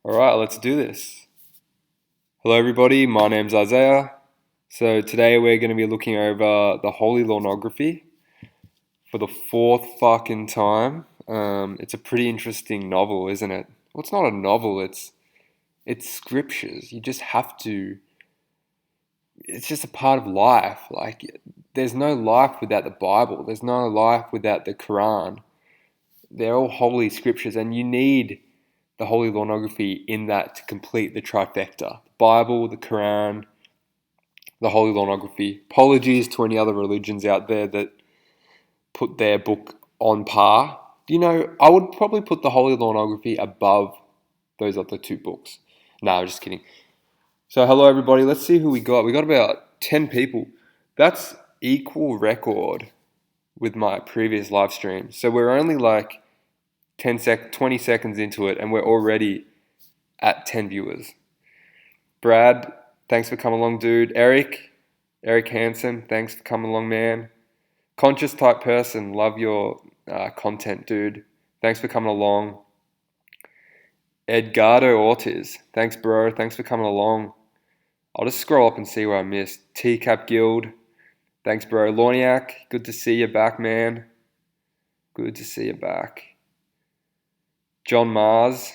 Alright, let's do this. Hello everybody, my name's Isaiah. So today we're going to be looking over the Holy Lornography for the fourth fucking time. It's a pretty interesting novel, isn't it? Well, it's not a novel, it's scriptures. You just have to, it's just a part of life. Like, there's no life without the Bible. There's no life without the Quran. They're all holy scriptures and you need the Holy Lornography in that to complete the trifecta. The Bible, the Quran, the Holy Lornography. Apologies to any other religions out there that put their book on par. I would probably put the Holy Lornography above those other two books. No, just kidding. So hello everybody, let's see who we got. We got about 10 people. That's equal record with my previous live stream. So we're only like 20 seconds into it and we're already at 10 viewers. Brad, thanks for coming along, dude. Eric Hansen, thanks for coming along, man. Conscious type person, love your content, dude. Thanks for coming along. Edgardo Ortiz, thanks, bro. Thanks for coming along. I'll just scroll up and see where I missed. TCAP Guild, thanks, bro. Lorniak, good to see you back, man. Good to see you back. John Mars,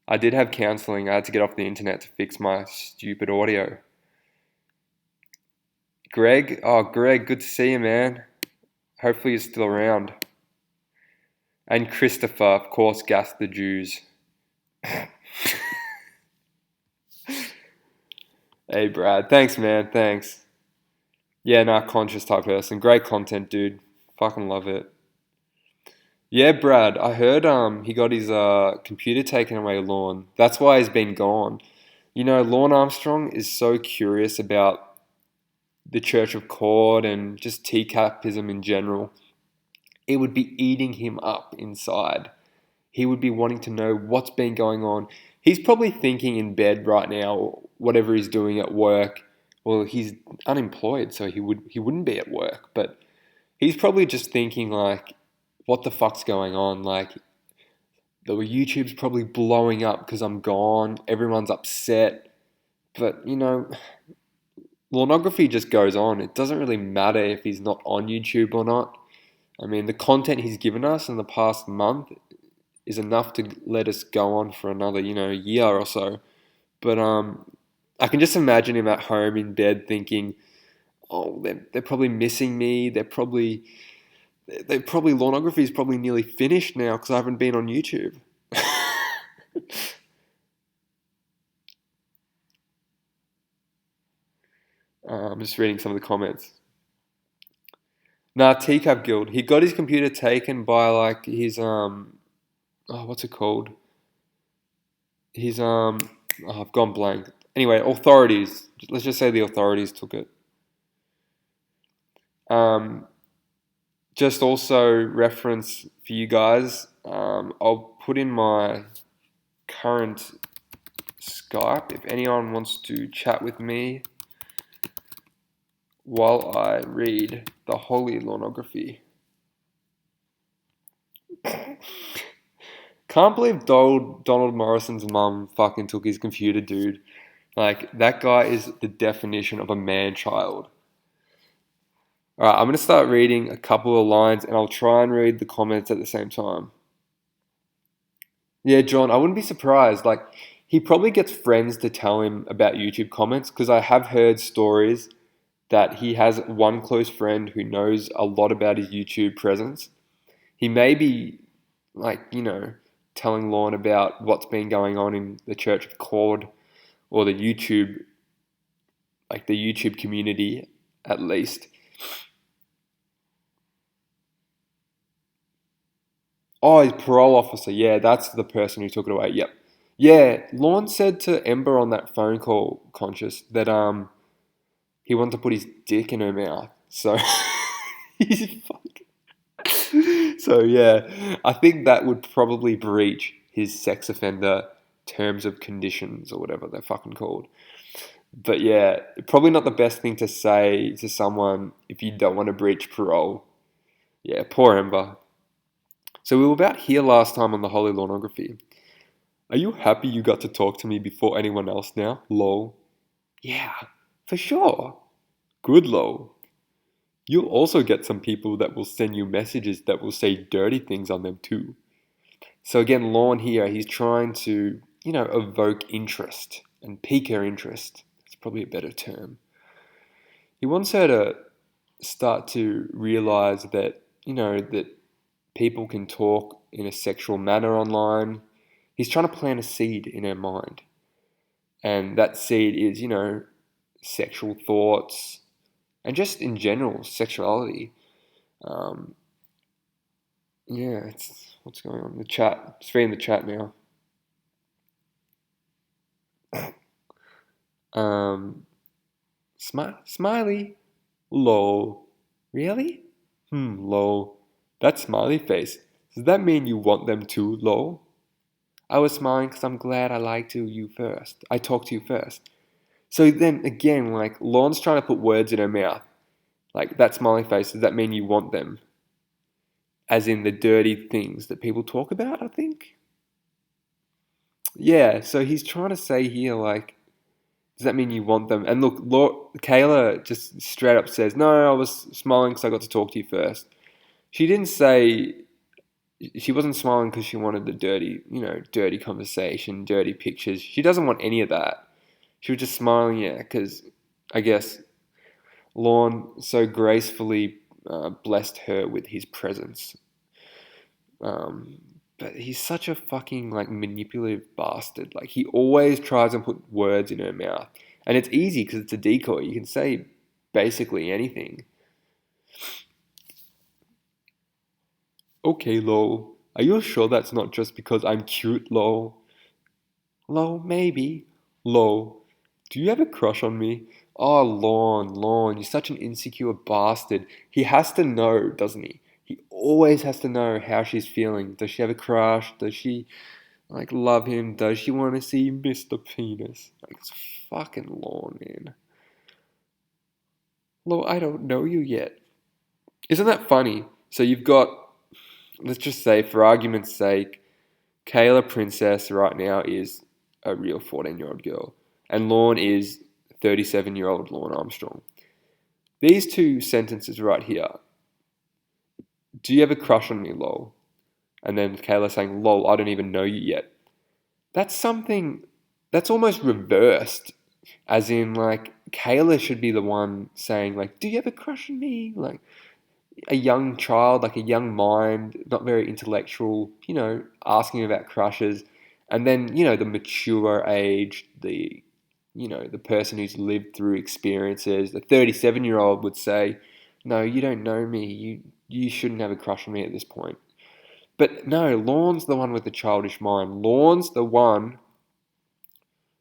I did have counselling. I had to get off the internet to fix my stupid audio. Greg, good to see you, man. Hopefully you're still around. And Christopher, of course, gas the Jews. Hey, Brad. Thanks, man. Thanks. Yeah, conscious type person. Great content, dude. Fucking love it. Yeah, Brad, I heard he got his computer taken away, Lorne. That's why he's been gone. Lorne Armstrong is so curious about the Church of Cord and just TCAPism in general. It would be eating him up inside. He would be wanting to know what's been going on. He's probably thinking in bed right now, whatever he's doing at work. Well, he's unemployed, so he wouldn't be at work. But he's probably just thinking like, what the fuck's going on? Like, the YouTube's probably blowing up because I'm gone. Everyone's upset. But, Lornography just goes on. It doesn't really matter if he's not on YouTube or not. I mean, the content he's given us in the past month is enough to let us go on for another, year or so. But I can just imagine him at home in bed thinking, oh, they're probably missing me. They're probably Lornography is probably nearly finished now because I haven't been on YouTube. I'm just reading some of the comments. TCAP Guild. He got his computer taken by like his what's it called? His I've gone blank. Anyway, authorities. Let's just say the authorities took it. Just also reference for you guys. I'll put in my current Skype if anyone wants to chat with me while I read the Holy Lornography. Can't believe Donald Morrison's mum fucking took his computer, dude. Like, that guy is the definition of a man-child. Alright, I'm going to start reading a couple of lines and I'll try and read the comments at the same time. Yeah, John, I wouldn't be surprised. Like, he probably gets friends to tell him about YouTube comments because I have heard stories that he has one close friend who knows a lot about his YouTube presence. He may be, like, telling Lorne about what's been going on in the Church of Cord or the YouTube community, at least. Oh, his parole officer. Yeah, that's the person who took it away. Yep. Yeah, Lorne said to Ember on that phone call, Conscious, that he wanted to put his dick in her mouth. So he's fucking. So yeah, I think that would probably breach his sex offender terms of conditions or whatever they're fucking called. But yeah, probably not the best thing to say to someone if you don't want to breach parole. Yeah, poor Ember. So we were about here last time on the Holy Lornography. Are you happy you got to talk to me before anyone else now? Lol. Yeah, for sure. Good lol. You'll also get some people that will send you messages that will say dirty things on them too. So again, Lorne here, he's trying to, evoke interest and pique her interest. That's probably a better term. He wants her to start to realize that, that people can talk in a sexual manner online. He's trying to plant a seed in her mind. And that seed is, sexual thoughts and just in general, sexuality. Um, yeah, what's going on in the chat. It's reading the chat now. Um, Smiley. Lol. Really? Lol. That smiley face. Does that mean you want them too, lol? I was smiling because I'm glad I liked you first. I talked to you first. So then again, like, Lorne's trying to put words in her mouth. Like, that smiley face, does that mean you want them? As in the dirty things that people talk about, I think? Yeah, so he's trying to say here, like, does that mean you want them? And look, Kayla just straight up says, no, I was smiling because I got to talk to you first. She didn't say, she wasn't smiling because she wanted the dirty, dirty conversation, dirty pictures. She doesn't want any of that. She was just smiling, yeah, because I guess Lorne so gracefully blessed her with his presence. Um, but he's such a fucking like manipulative bastard. Like he always tries and put words in her mouth, and it's easy because it's a decoy. You can say basically anything. Okay, lol. Are you sure that's not just because I'm cute, lol? Lol, maybe. Lol. Do you have a crush on me? Oh, Lorne, you're such an insecure bastard. He has to know, doesn't he? He always has to know how she's feeling. Does she have a crush? Does she like love him? Does she want to see Mr. Penis? Like it's fucking Lorne, man. Lol, I don't know you yet. Isn't that funny? So you've got, let's just say, for argument's sake, Kayla Princess right now is a real 14-year-old girl, and Lorne is 37-year-old Lorne Armstrong. These two sentences right here. Do you have a crush on me, lol? And then Kayla saying, lol, I don't even know you yet. That's something that's almost reversed. As in, like, Kayla should be the one saying, like, do you have a crush on me? Like, a young child, like a young mind, not very intellectual, asking about crushes. And then, the mature age, the person who's lived through experiences, the 37-year-old would say, no, you don't know me. You shouldn't have a crush on me at this point. But no, Lorne's the one with the childish mind. Lorne's the one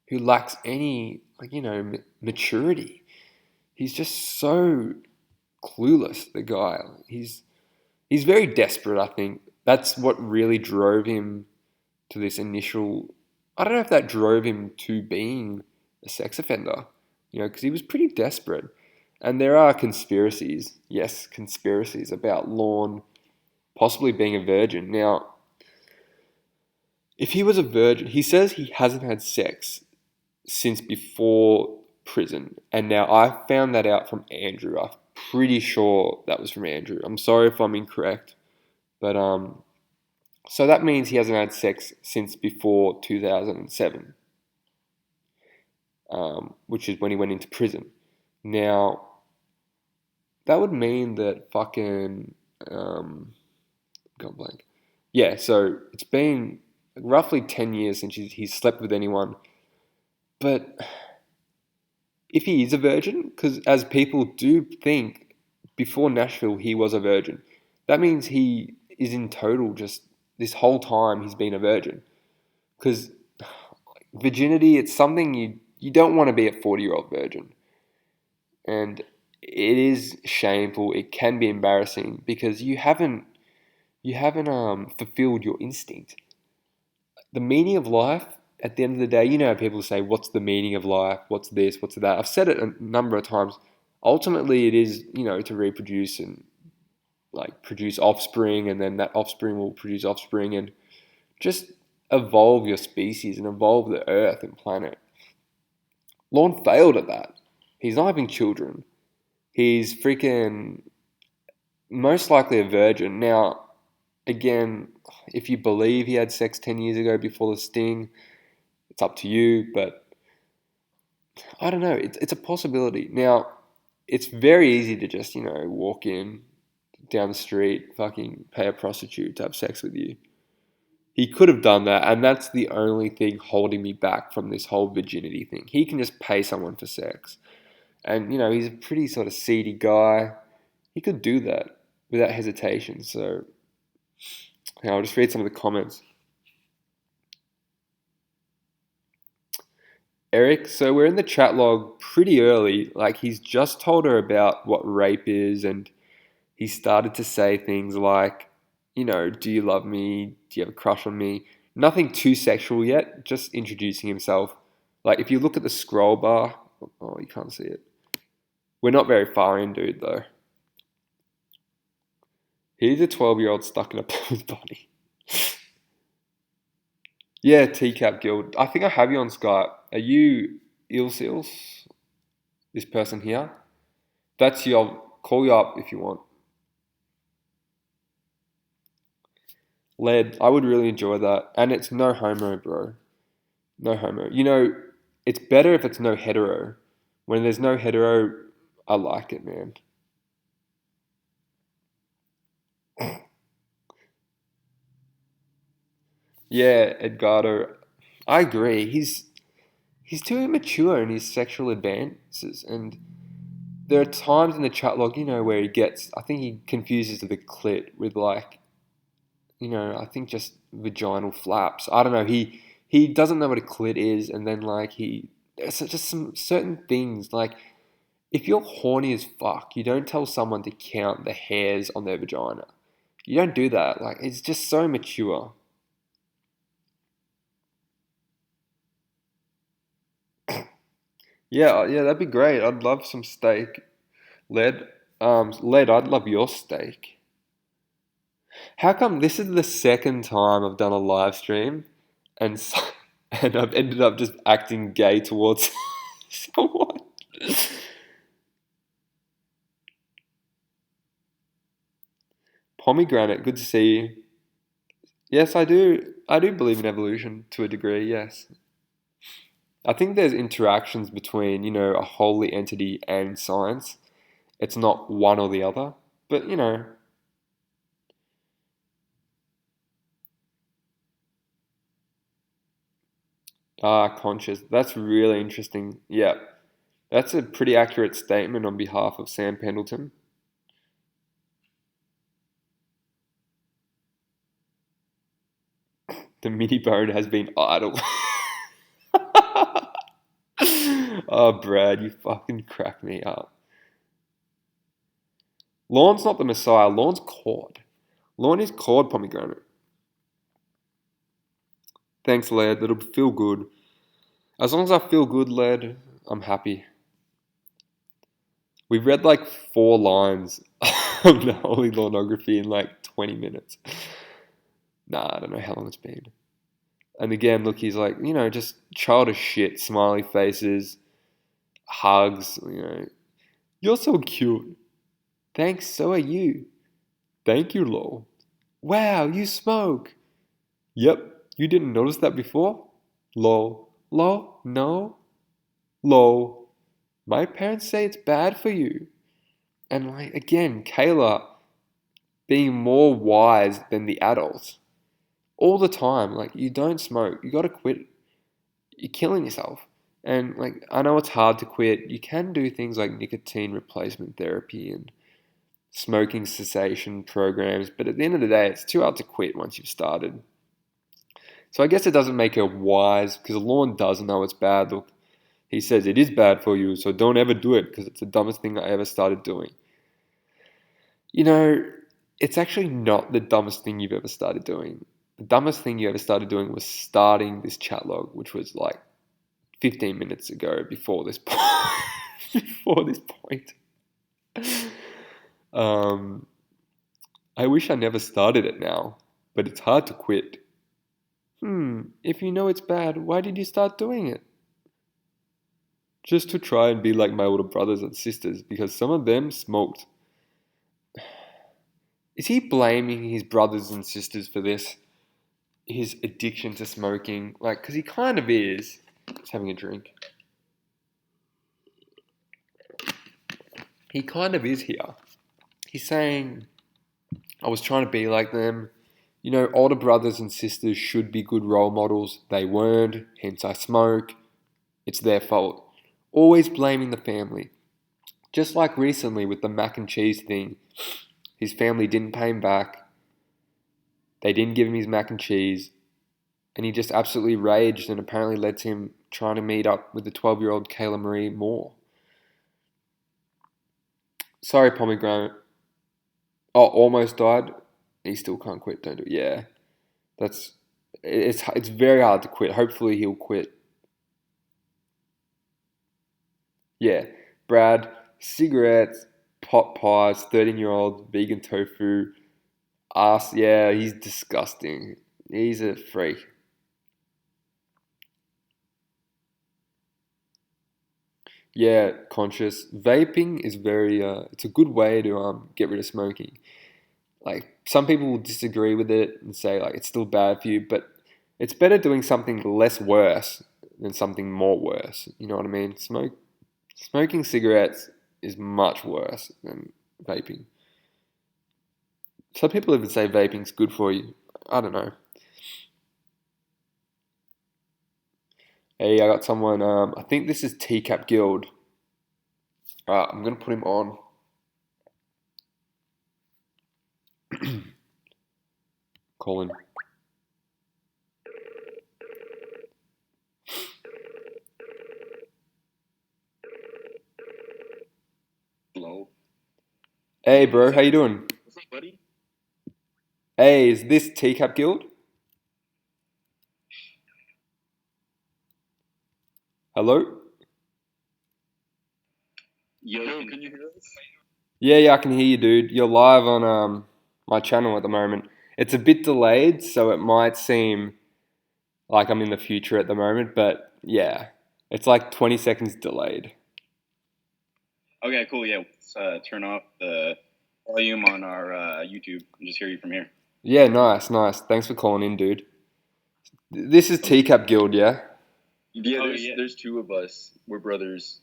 who lacks any, like, maturity. He's just so clueless, the guy. He's very desperate, I think. That's what really drove him to this initial. I don't know if that drove him to being a sex offender, because he was pretty desperate. And there are conspiracies, yes, conspiracies about Lorne possibly being a virgin. Now, if he was a virgin, he says he hasn't had sex since before prison. And now I found that out from Andrew. I'm pretty sure that was from Andrew. I'm sorry if I'm incorrect. But so that means he hasn't had sex since before 2007, which is when he went into prison. Now, that would mean that fucking got blank. Yeah, so it's been roughly 10 years since he's slept with anyone. But if he is a virgin, because as people do think, before Nashville he was a virgin, that means he is in total just this whole time he's been a virgin. Because virginity, it's something you don't want to be a 40-year-old virgin. And it is shameful, it can be embarrassing because you haven't fulfilled your instinct. The meaning of life, at the end of the day, people say, what's the meaning of life? What's this? What's that? I've said it a number of times. Ultimately, it is, to reproduce and like produce offspring, and then that offspring will produce offspring, and just evolve your species and evolve the earth and planet. Lorne failed at that. He's not having children. He's freaking most likely a virgin. Now, again, if you believe he had sex 10 years ago before the sting, it's up to you, but I don't know. It's a possibility. Now, it's very easy to just, walk in down the street, fucking pay a prostitute to have sex with you. He could have done that, and that's the only thing holding me back from this whole virginity thing. He can just pay someone for sex. And, he's a pretty sort of seedy guy. He could do that without hesitation. So, I'll just read some of the comments. Eric, so we're in the chat log pretty early. Like, he's just told her about what rape is, and he started to say things like, do you love me? Do you have a crush on me? Nothing too sexual yet, just introducing himself. Like, if you look at the scroll bar, oh, you can't see it. We're not very far in, dude, though. He's a 12-year-old stuck in a woman's body. Yeah, TCAP Guild. I think I have you on Skype. Are you Ilseals? This person here? That's you. I'll call you up if you want. Lead. I would really enjoy that. And it's no homo, bro. No homo. It's better if it's no hetero. When there's no hetero, I like it, man. Yeah, Edgardo. I agree. He's too immature in his sexual advances, and there are times in the chat log, where I think he confuses the clit with like, I think just vaginal flaps. I don't know. He doesn't know what a clit is, and then like it's just some certain things like if you're horny as fuck, you don't tell someone to count the hairs on their vagina. You don't do that. Like it's just so mature. Yeah, that'd be great. I'd love some steak. Led, I'd love your steak. How come this is the second time I've done a live stream and and I've ended up just acting gay towards someone? Pomegranate, good to see you. Yes, I do. I do believe in evolution to a degree, yes. I think there's interactions between, a holy entity and science. It's not one or the other, but conscious. That's really interesting. Yeah, that's a pretty accurate statement on behalf of Sam Pendleton. The mini bone has been idle. Oh, Brad, you fucking crack me up. Lorne's not the Messiah. Lorne's cord. Lorne is cord pomegranate. Thanks, lad. That'll feel good. As long as I feel good, lad, I'm happy. We've read like 4 lines of the Holy Lornography in like 20 minutes. Nah, I don't know how long it's been. And again, look, he's like, just childish shit, smiley faces, hugs, You're so cute. Thanks, so are you. Thank you, lol. Wow, you smoke. Yep, you didn't notice that before? Lol. Lol, no. Lol. My parents say it's bad for you. And like, again, Kayla being more wise than the adults. All the time, like, you don't smoke. You gotta quit. You're killing yourself. And like, I know it's hard to quit. You can do things like nicotine replacement therapy and smoking cessation programs, but at the end of the day, it's too hard to quit once you've started. So I guess it doesn't make her wise because Lorne does know it's bad. Look, he says it is bad for you, so don't ever do it because it's the dumbest thing I ever started doing. It's actually not the dumbest thing you've ever started doing. The dumbest thing you ever started doing was starting this chat log, which was like 15 minutes ago before this point. before this point. I wish I never started it now, but it's hard to quit. If you know it's bad, why did you start doing it? Just to try and be like my older brothers and sisters because some of them smoked. Is he blaming his brothers and sisters for this? His addiction to smoking? Like, because he kind of is. He's having a drink. He kind of is here. He's saying, I was trying to be like them. You know, older brothers and sisters should be good role models. They weren't, hence I smoke. It's their fault. Always blaming the family. Just like recently with the mac and cheese thing. His family didn't pay him back. They didn't give him his mac and cheese. And he just absolutely raged and apparently led to him trying to meet up with the 12-year-old Kayla Marie Moore. Sorry, Pomegranate. Oh, almost died. He still can't quit. Don't do it. Yeah, that's it's very hard to quit. Hopefully he'll quit. Yeah, Brad, cigarettes, pot pies, 13-year-old vegan tofu, ass. Yeah, he's disgusting. He's a freak. Yeah, conscious. Vaping is very. It's a good way to get rid of smoking. Like some people will disagree with it and say like it's still bad for you, but it's better doing something less worse than something more worse. You know what I mean? Smoking cigarettes is much worse than vaping. Some people even say vaping's good for you. I don't know. Hey, I got someone. I think this is TCAP Guild. Alright, I'm gonna put him on. Colin. Hello. Hey, bro, how you doing? What's up, buddy? Hey, is this TCAP Guild? Hello? Yo, can you hear us? Yeah, I can hear you, dude. You're live on my channel at the moment. It's a bit delayed, so it might seem like I'm in the future at the moment, but yeah, it's like 20 seconds delayed. Okay, cool. Yeah, let's turn off the volume on our YouTube and just hear you from here. Yeah, nice. Thanks for calling in, dude. This is TCAP Guild, yeah? Yeah, Oh, there's yeah. there's two of us. We're brothers.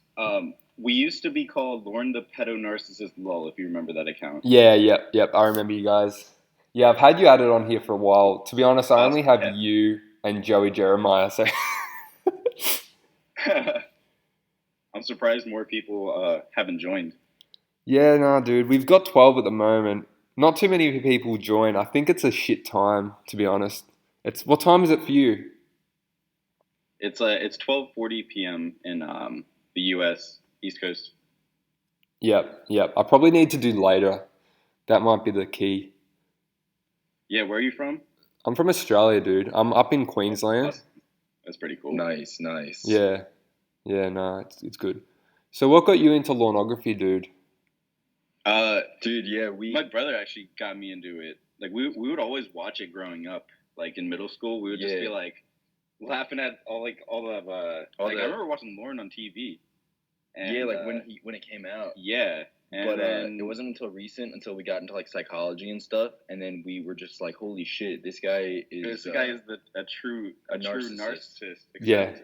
We used to be called Lorne the Pedo Narcissist Lol, if you remember that account. Yeah, yep. I remember you guys. Yeah, I've had you added on here for a while. To be honest, I only Awesome. have you and Joey Jeremiah, so Yeah. I'm surprised more people haven't joined. yeah, no, dude. We've got 12 at the moment. Not too many people join. I think it's a shit time, to be honest. It's what time is it for you? It's 12:40 p.m. in the U.S. East Coast. Yep. I probably need to do later. That might be the key. Yeah, where are you from? I'm from Australia, dude. I'm up in Queensland. Awesome. That's pretty cool. Nice. Yeah, no, it's good. So what got you into lornography, dude? Dude, yeah, My brother actually got me into it. Like we would always watch it growing up. Like in middle school, we would just be Yeah. like laughing at all of All like the- I remember watching Lorne on TV. And, yeah, like when it came out. yeah, and But then it wasn't until we got into like psychology and stuff, and then we were just like, holy shit, this guy is a true narcissist. Yeah.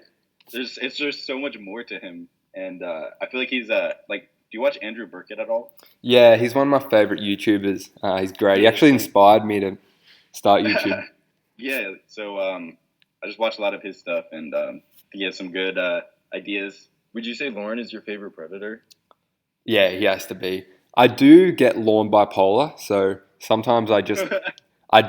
It's just so much more to him, and I feel like he's like. Do you watch Andrew Burkett at all? Yeah, he's one of my favorite YouTubers. He's great. He Yeah, actually same. inspired me to start YouTube. Yeah, so I just watch a lot of his stuff, and he has some good ideas. Would you say Lauren is your favorite predator? Yeah, he has to be. I do get Lorne bipolar, so sometimes I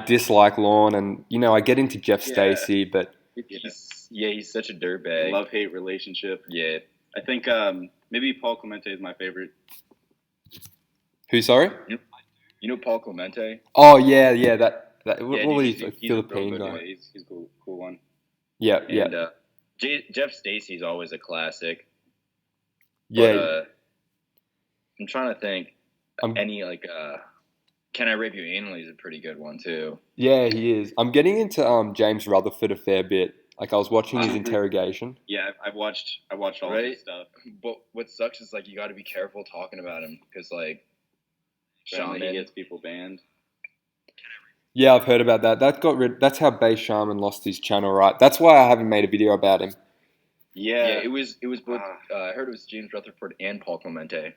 dislike Lorne, and you know I get into Jeff Yeah. Stacey, but He's such a dirtbag. Love-hate relationship. Yeah. I think maybe Paul Clemente is my favorite. who? Sorry. You know Paul Clemente? Oh yeah. What Yeah, was he's he? a Philippine real good guy. He's a cool one. Yeah. And Jeff Stacey's always a classic. Yeah. But, I'm trying to think I'm- any like Can I Rape You Anally is a pretty good one too. Yeah, he is. I'm getting into James Rutherford a fair bit. Like I was watching his interrogation. Yeah, I've watched all Right? his stuff. But what sucks is like you got to be careful talking about him because like Apparently he Shaman. gets people banned. Yeah, I've heard about that. That's how Bay Shaman lost his channel, right? That's why I haven't made a video about him. Yeah, it was both. I heard it was James Rutherford and Paul Clemente.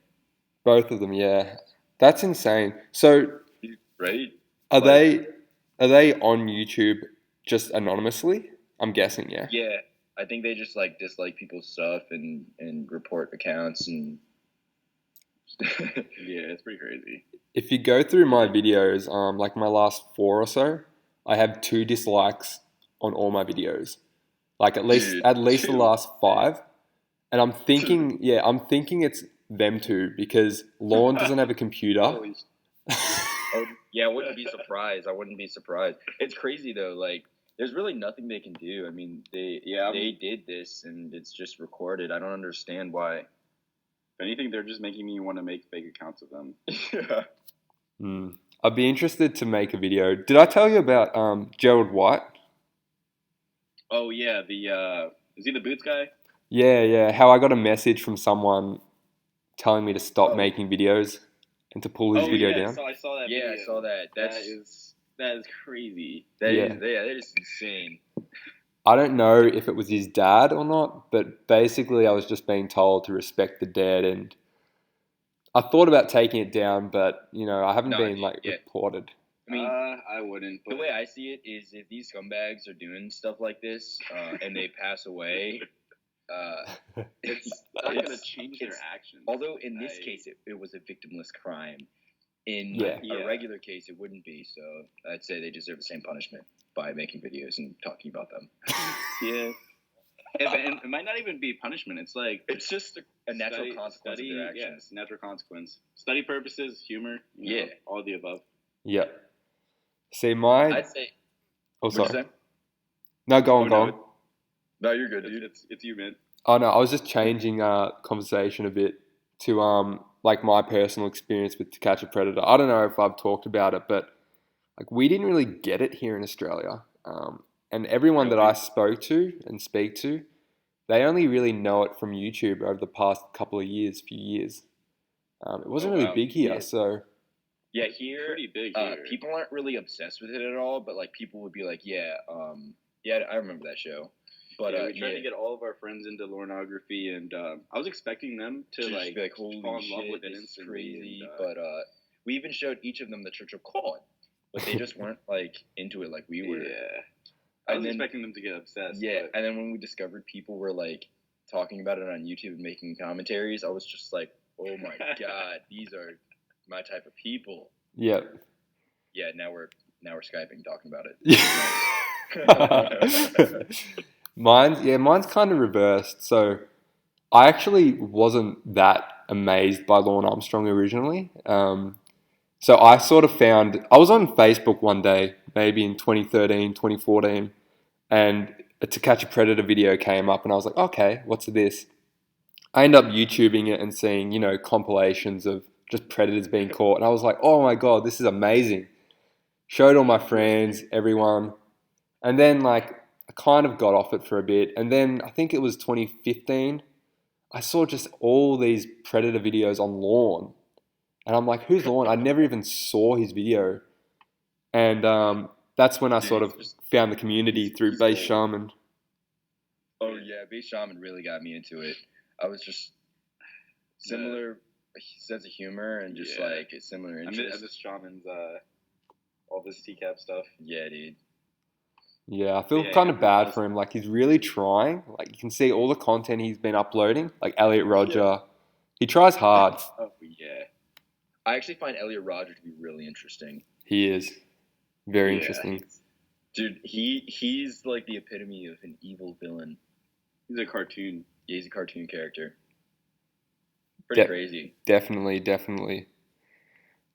Both of them, yeah. That's insane. So Right? are But- they on YouTube just anonymously? I'm guessing, yeah. Yeah, I think they just like dislike people's stuff and report accounts and. Yeah, it's pretty crazy. If you go through my videos, like my last 4 or so, I have 2 dislikes on all my videos. Like at least the last 5. And I'm thinking it's them two because Lorne doesn't have a computer. Oh, yeah, I wouldn't be surprised. It's crazy though. Like, there's really nothing they can do. I mean, they did this and it's just recorded. I don't understand why. If anything, they're just making me want to make fake accounts of them. Yeah. I'd be interested to make a video. Did I tell you about Gerald White? Oh yeah, is he the Boots guy? Yeah. How I got a message from someone telling me to stop making videos and to pull his video down. I saw that. Yeah, video. I saw that. That is crazy. That is insane. I don't know if it was his dad or not, but basically I was just being told to respect the dead, and I thought about taking it down, but I haven't been reported. I mean, I wouldn't. The way I see it is, if these scumbags are doing stuff like this and they pass away, it's not going to change their actions. Although in this case it was a victimless crime. In a regular case, it wouldn't be. So I'd say they deserve the same punishment by making videos and talking about them. Yeah. And it might not even be punishment. It's just a natural consequence of their actions. Yes, natural consequence. Study purposes, humor, all of the above. Yeah. See, mine. I'd say. Oh, sorry. What you say? No, go on. No, you're good, dude. It's you, man. Oh no, I was just changing conversation a bit to like my personal experience with To Catch a Predator. I don't know if I've talked about it, but like we didn't really get it here in Australia. And everyone that I spoke to and speak to, they only really know it from YouTube over the past few years. It wasn't really big here, so. Yeah, here, pretty big here. People aren't really obsessed with it at all, but like people would be like, I remember that show. But we tried to get all of our friends into Lornography, and I was expecting them to be like, holy fall in shit, love with it this is instantly. crazy. But we even showed each of them the Church of God, but they just weren't like into it like we were. Yeah, I was expecting them to get obsessed. Yeah, and then when we discovered people were like talking about it on YouTube and making commentaries, I was just like, oh my god, these are my type of people. Yeah. Yeah, now we're Skyping talking about it. Mine's kind of reversed. So I actually wasn't that amazed by Lorne Armstrong originally. So I sort of I was on Facebook one day, maybe in 2013, 2014, and a To Catch a Predator video came up and I was like, okay, what's this? I ended up YouTubing it and seeing, compilations of just predators being caught. And I was like, oh my God, this is amazing. Showed all my friends, everyone. And then I kind of got off it for a bit. And then I think it was 2015, I saw just all these predator videos on Lorne. And I'm like, who's Lorne? I never even saw his video. And that's when I sort of found the community through Base Shaman. Oh yeah, Base Shaman really got me into it. I was just similar sense of humor and just like a similar interest. I miss Shaman's all this TCAP stuff. Yeah, dude. Yeah, I feel kind of bad for him. Like, he's really trying. Like, you can see all the content he's been uploading. Like, Elliot Roger. He tries hard. Oh, yeah. I actually find Elliot Roger to be really interesting. He is. Very interesting. Dude, he's like the epitome of an evil villain. He's a cartoon. Yeah, he's a cartoon character. Pretty crazy. Definitely.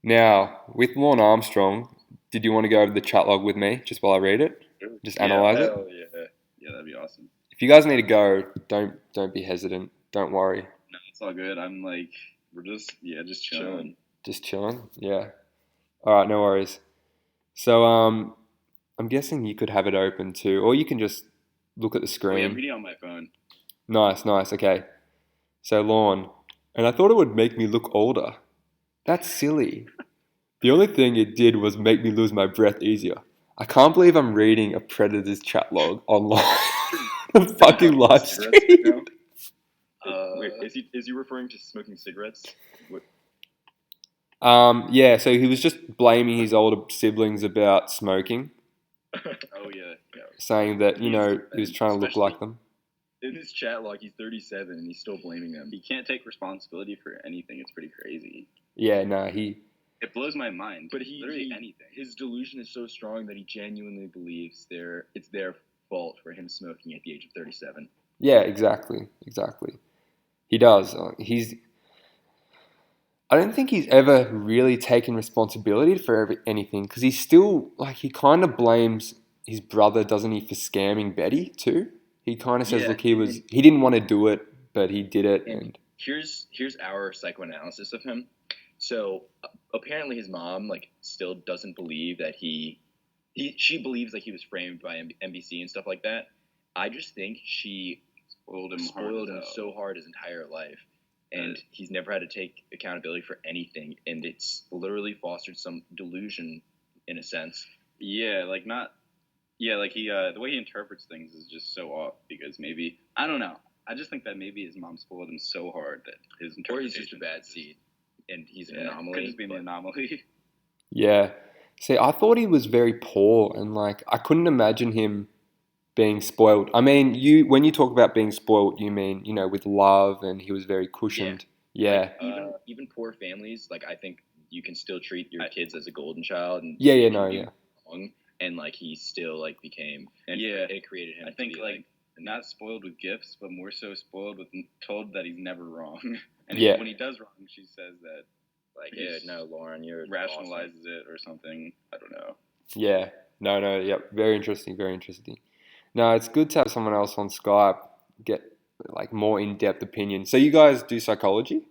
Now, with Lorne Armstrong, did you want to go over the chat log with me just while I read it? Just analyze it? Yeah, that'd be awesome. If you guys need to go, don't be hesitant. Don't worry. No, it's all good. I'm like, we're just chilling. Just chilling? Yeah. All right, no worries. So I'm guessing you could have it open too, or you can just look at the Wait, I'm screen. reading on my phone. Nice, nice. Okay. So Lorne, and I thought it would make me look older. That's silly. The only thing it did was make me lose my breath easier. I can't believe I'm reading a predator's chat log online. Fucking live Cigarettes right stream. now? Wait, is he referring to smoking cigarettes? What? Yeah, so he was just blaming his older siblings about smoking, Oh yeah. saying that, you He's know, he was trying to look especially- like them. In his chat log, he's 37 and he's still blaming them. He can't take responsibility for anything. It's pretty crazy. Yeah, no, It blows my mind. But he literally anything. His delusion is so strong that he genuinely believes it's their fault for him smoking at the age of 37. yeah, exactly. He does. I don't think he's ever really taken responsibility for anything because he's still, like, he kind of blames his brother, doesn't he, for scamming Betty too? He kind of says, Yeah, look, he didn't want to do it, but he did it. And here's our psychoanalysis of him. So apparently his mom like still doesn't believe that she believes like he was framed by NBC and stuff like that. I just think she spoiled him so hard his entire life, and he's never had to take accountability for anything, and it's literally fostered some delusion in a sense. Yeah, like not. Yeah, like he the way he interprets things is just so off because maybe I don't know. I just think that maybe his mom spoiled him so hard that his interpretation. Or he's just a bad seed, and he's an anomaly. Could just be an anomaly. yeah, see, I thought he was very poor, and like I couldn't imagine him being spoiled. I mean, when you talk about being spoiled, you mean, you know, with love, and he was very cushioned. Yeah. Like, even poor families, like I think you can still treat your kids as a golden child. And wrong, and like he still like became. And it created him. I think like not spoiled with gifts, but more so spoiled with told that he's never wrong. And when he does wrong, she says that like no, Lauren, you're rationalizes awesome. it or something. I don't know. Yeah. No. Yep. Very interesting. No, it's good to have someone else on Skype get like more in-depth opinion. So you guys do psychology?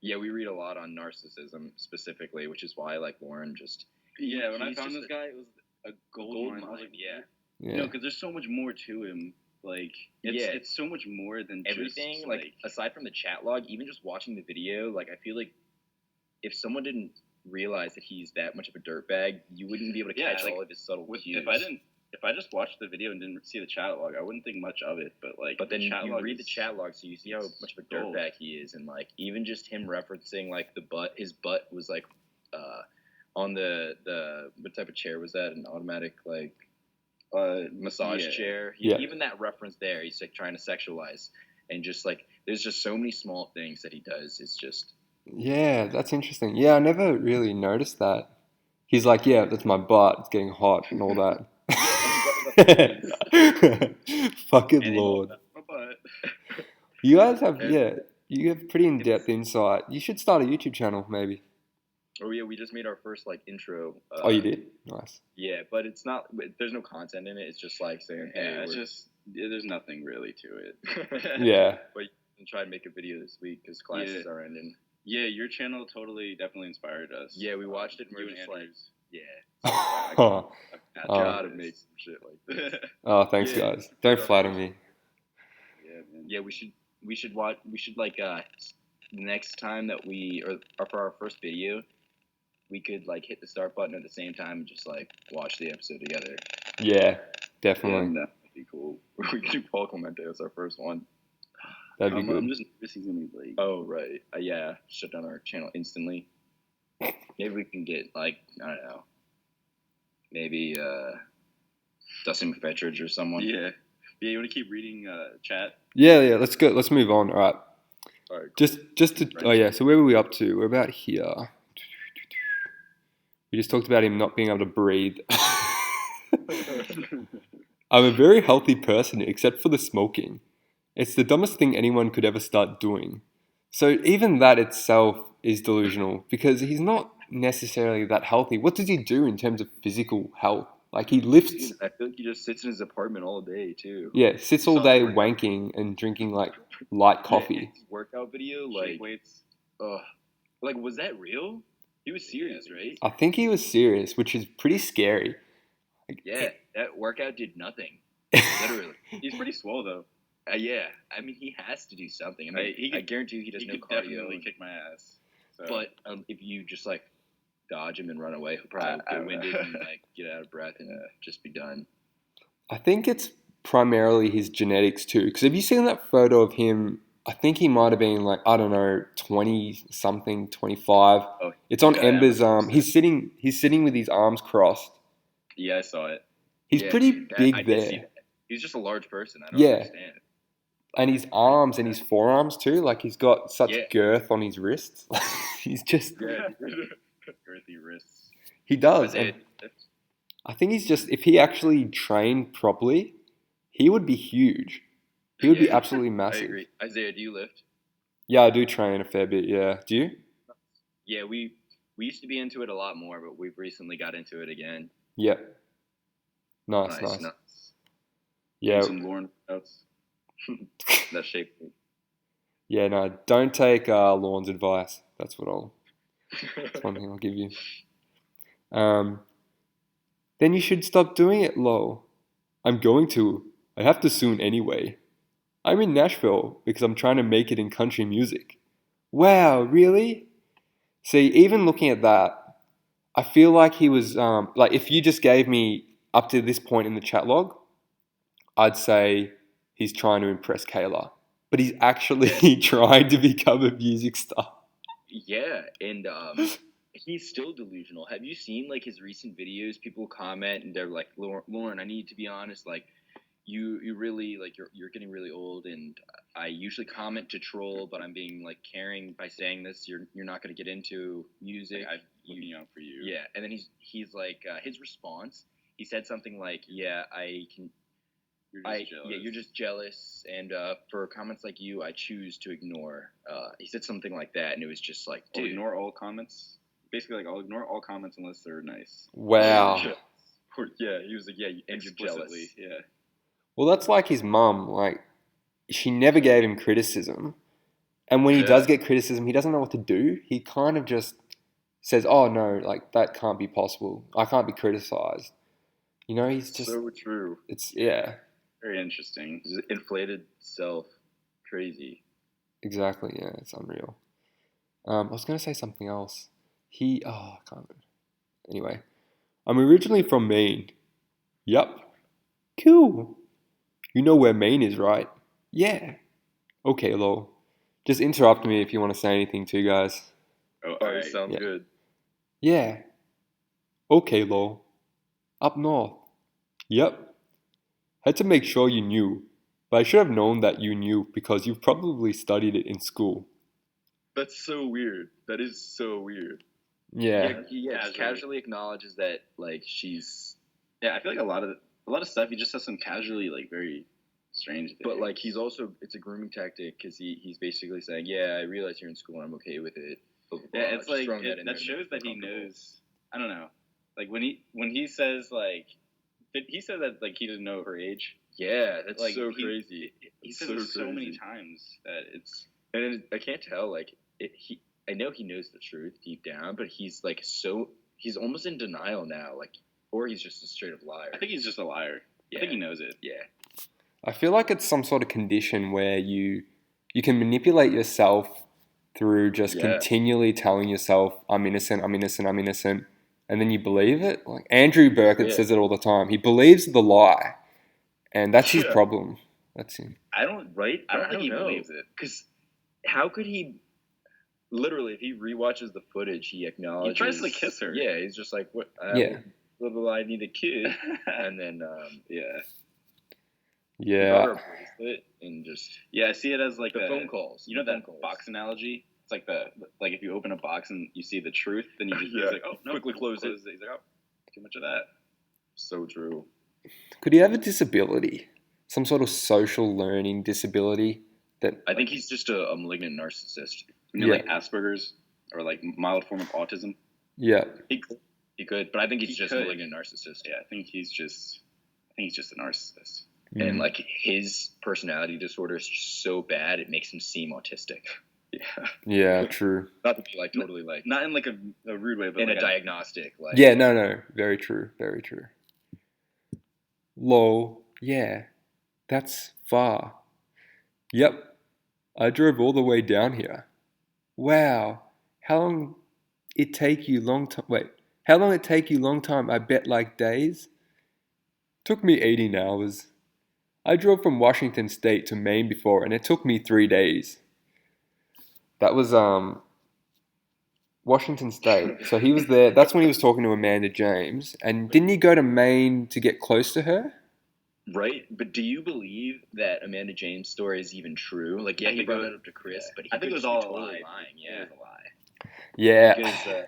Yeah, we read a lot on narcissism specifically, which is why like Lauren just. Yeah, when I found this guy, it was a gold mine. I was like, no, because there's so much more to him. Like, it's so much more than everything. Just, like aside from the chat log, even just watching the video, like I feel like if someone didn't realize that he's that much of a dirtbag, you wouldn't be able to catch all of his subtle cues. If I just watched the video and didn't see the chat log, I wouldn't think much of it. But then you read the chat log, so you see how much of a dirtbag he is, and like even just him referencing like his butt was like on the what type of chair was that? An automatic like massage chair. Even that reference there, he's like trying to sexualize, and just like there's just so many small things that he does. It's just that's interesting. Yeah, I never really noticed that. He's like, yeah, that's my butt. It's getting hot and all that. Fucking Lord. You guys have you have pretty in-depth insight. You should start a YouTube channel maybe. Oh yeah, we just made our first like intro. Oh, you did? Nice. Yeah, but it's not. There's no content in it. It's just like saying, hey, there's nothing really to it. Yeah. But you can try and make a video this week because classes are ending. Yeah, your channel definitely inspired us. Yeah, we watched it and we're just like, I've got to make some shit like this. Oh, thanks guys. Don't flatter me. Yeah, man. Yeah, we should like next time that or for our first video, we could like hit the start button at the same time and just like watch the episode together. Yeah, definitely. Yeah, that'd be cool. We could do Paul Clemente as our first one. That'd be good. I'm just nervous he's gonna be late. Oh right, yeah. Shut down our channel instantly. Maybe we can get like I don't know. Maybe Dustin McFetridge or someone. Yeah. You want to keep reading chat? Yeah. Let's go. Let's move on. All right. Cool. Just to. Oh yeah. So where were we up to? We're about here. We just talked about him not being able to breathe. I'm a very healthy person except for the smoking. It's the dumbest thing anyone could ever start doing. So even that itself is delusional because he's not necessarily that healthy. What does he do in terms of physical health? Like he lifts. I feel like he just sits in his apartment all day too. Yeah, sits all day wanking and drinking like light coffee. His workout video, like weights. Like was that real? He was serious, right? I think he was serious, which is pretty scary. Yeah, that workout did nothing. Literally. He's pretty swole though. Yeah, I mean, he has to do something. I mean, I guarantee you he does no could cardio. definitely kick my ass. So. But if you just like dodge him and run away, he'll probably get winded and like get out of breath and just be done. I think it's primarily his genetics too. Because have you seen that photo of him? I think he might have been like, I don't know, 20 something, 25. Oh, it's on yeah, Ember's yeah, he's sitting with his arms crossed. Yeah, I saw it. He's pretty big I there. did see that. He's just a large person. I don't understand. And his arms and his forearms too, like he's got such girth on his wrists. He's just Girthy wrists. he does. And I think he's just, if he actually trained properly, he would be huge. He would be absolutely massive. I agree. Isaiah, do you lift? Yeah, I do train a fair bit, yeah. Do you? Yeah, we used to be into it a lot more, but we've recently got into it again. Yeah. Nice. Yeah. Do some Lorne notes. That shaped me. Yeah, no, don't take Lorne's advice. That's one thing I'll give you. Then you should stop doing it, lol. I'm going to. I have to soon anyway. I'm in Nashville because I'm trying to make it in country music. Wow, really? See, even looking at that, I feel like he was, like if you just gave me up to this point in the chat log, I'd say he's trying to impress Kayla. But he's actually trying to become a music star. Yeah, and he's still delusional. Have you seen like his recent videos? People comment and they're like, Lorne, I need to be honest, like you really like you're getting really old, and I usually comment to troll, but I'm being like caring by saying this. You're not going to get into music. I'm looking out for you. Yeah, and then he's like his response. He said something like, "Yeah, I can." You're just jealous, and for comments like you, I choose to ignore. He said something like that, and it was just like, dude, ignore all comments. Basically, like I'll ignore all comments unless they're nice. Wow. Yeah, he was like, yeah, and you're jealous. Yeah. Well, that's like his mum. Like, she never gave him criticism. And when he does get criticism, he doesn't know what to do. He kind of just says, oh, no, like, that can't be possible. I can't be criticized. You know, he's just... So true. It's, yeah. Very interesting. His inflated self. Crazy. Exactly, yeah. It's unreal. I was going to say something else. I can't remember. Anyway. I'm originally from Maine. Yup. Cool. You know where Maine is, right? Yeah. Okay, lol. Just interrupt me if you want to say anything too, guys. Oh, right. Sounds good. Yeah. Okay, lol. Up north. Yep. Had to make sure you knew, but I should have known that you knew because you've probably studied it in school. That's so weird. That is so weird. Yeah. He casually acknowledges that, like, she's... Yeah, I feel like a lot of stuff he just says some casually, like, very strange things. But, like, he's also... It's a grooming tactic because he's basically saying, yeah, I realize you're in school and I'm okay with it. Blah, blah, blah. Yeah, it's like... that shows that he knows... I don't know. Like, when he says, like... He said that, like, he didn't know her age. Yeah, that's like, so crazy. He says it so many times that it's... And I can't tell, like... I know he knows the truth deep down, but he's like he's almost in denial now, like, or he's just a straight up liar. I think he's just a liar. Yeah. I think he knows it. Yeah. I feel like it's some sort of condition where you can manipulate yourself through just continually telling yourself, I'm innocent, and then you believe it. Like Andrew Burkett says it all the time. He believes the lie, and that's his problem. That's him. I don't think he believes it, because how could he? Literally, if he rewatches the footage, he acknowledges... He tries to kiss her. Yeah, he's just like, "What? I need a kid," and then and just I see it as like the phone calls. You know that box analogy? It's like like if you open a box and you see the truth, then you just like, oh no, quickly close it. He's like, oh, too much of that. So true. Could he have a disability? Some sort of social learning disability? I think he's just a malignant narcissist. You mean like Asperger's or like mild form of autism? Yeah. He could, but I think he's just a malignant narcissist. Yeah, I think he's just a narcissist. And like his personality disorder is just so bad it makes him seem autistic. Yeah. Yeah, true. Not to be like totally like Not in like a rude way, but in like a diagnostic. Like Yeah, no. Very true. Very true. Lol. Yeah, that's far. Yep, I drove all the way down here. Wow. How long it take you long time? Wait, how long it take you long time? I bet like days. Took me 18 hours. I drove from Washington State to Maine before, and it took me 3 days. That was Washington State. So he was there. That's when he was talking to Amanda James. And didn't he go to Maine to get close to her? right. But do you believe that Amanda James' story is even true? Like, yeah, I he think brought it it was- up to Chris, yeah. but he I think could it was just be all a totally lie. lying. It Yeah, was a lie. Yeah. because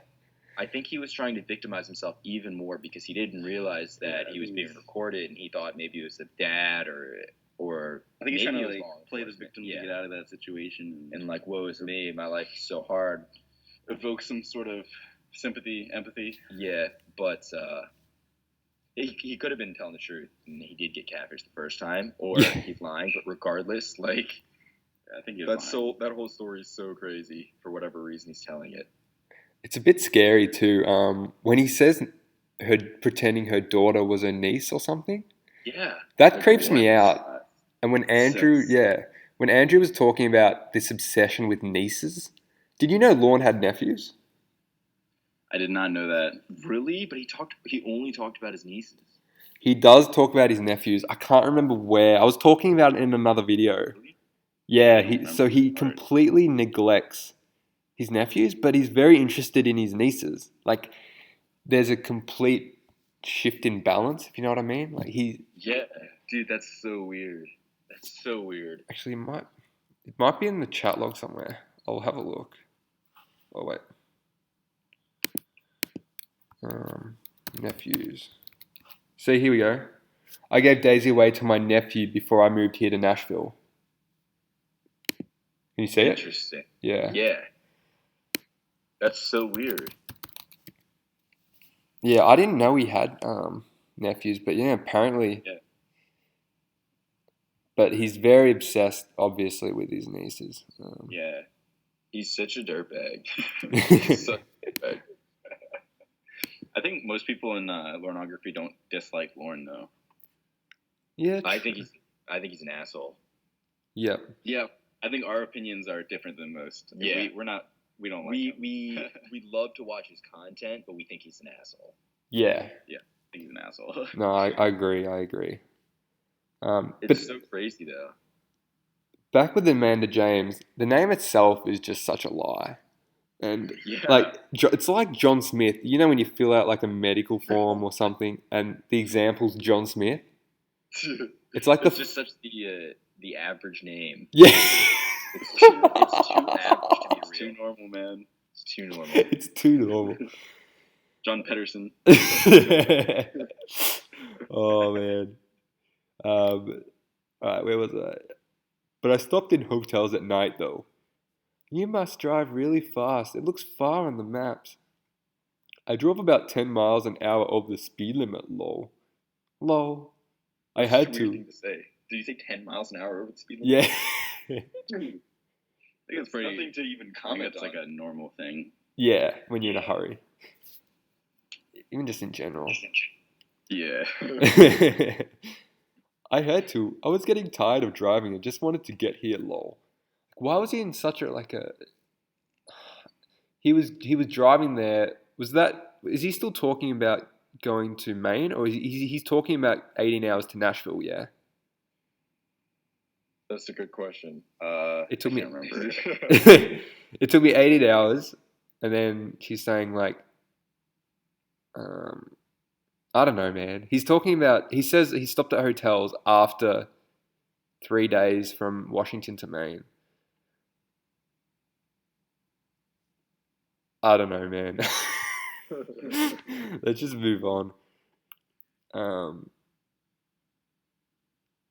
I think he was trying to victimize himself even more because he didn't realize that he was being recorded, and he thought maybe it was the dad or I think he's maybe trying it to was like law play the enforcement. victim Yeah. to get out of that situation And like, woe is me, my life is so hard. evoke some sort of sympathy, empathy. Yeah, but he could have been telling the truth, and he did get catfished the first time, or Yeah. he's lying. But regardless, like I think he was lying. that whole story is so crazy for whatever reason he's telling it. It's a bit scary too. When he says her pretending her daughter was her niece or something, Yeah, that like, creeps me what? out. And when Andrew, Sense. yeah, when Andrew was talking about this obsession with nieces, did you know Lorne had nephews? I did not know that. Really? But he only talked about his nieces. He does talk about his nephews. I can't remember where. I was talking about it in another video. Really? Yeah, I don't remember so he this part. completely neglects his nephews, but he's very interested in his nieces. Like, there's a complete shift in balance, if you know what I mean. Like, he Yeah, dude, that's so weird. That's so weird. actually it might be in the chat log somewhere. I'll have a look. Oh wait, nephews. See, here we go. I gave Daisy away to my nephew before I moved here to Nashville. Can you see it? Interesting. Yeah. Yeah. That's so weird. Yeah, I didn't know he had nephews, but yeah, apparently. Yeah. But he's very obsessed, obviously, with his nieces. Yeah. He's such a dirtbag. I think most people in Lornography don't dislike Lorne though. Yeah. I think he's an asshole. Yep. Yeah. I think our opinions are different than most. Yeah. We don't like him. We love to watch his content, but we think he's an asshole. Yeah. I think he's an asshole. No, I agree. I agree. It's but so crazy though. back with Amanda James, the name itself is just such a lie. And Yeah. like it's like John Smith. You know when you fill out like a medical form or something, and the example's John Smith. It's like It's just such the average name. Yeah. It's too average to be real. It's too normal, man. It's too normal. It's too normal. John Pedersen. Oh man. Alright, where was I? But I stopped in hotels at night though. You must drive really fast. It looks far on the maps. I drove about 10 miles an hour over the speed limit, lol. Lol. I had That's a weird to. thing to say. Did you say 10 miles an hour over the speed limit? Yeah. I think it's pretty. Nothing to even I think comment it's like a normal thing. Yeah, when you're in a hurry. Even just in general. Yeah. I had to. I was getting tired of driving and just wanted to get here, lol. Why was he in such a He was driving there. Is he still talking about going to Maine, or he's talking about 18 hours to Nashville? Yeah. That's a good question. It took I me. can't remember. It took me 18 hours, and then she's saying like, I don't know, man. He's talking about. He says he stopped at hotels after 3 days from Washington to Maine. I don't know, man. Let's just move on.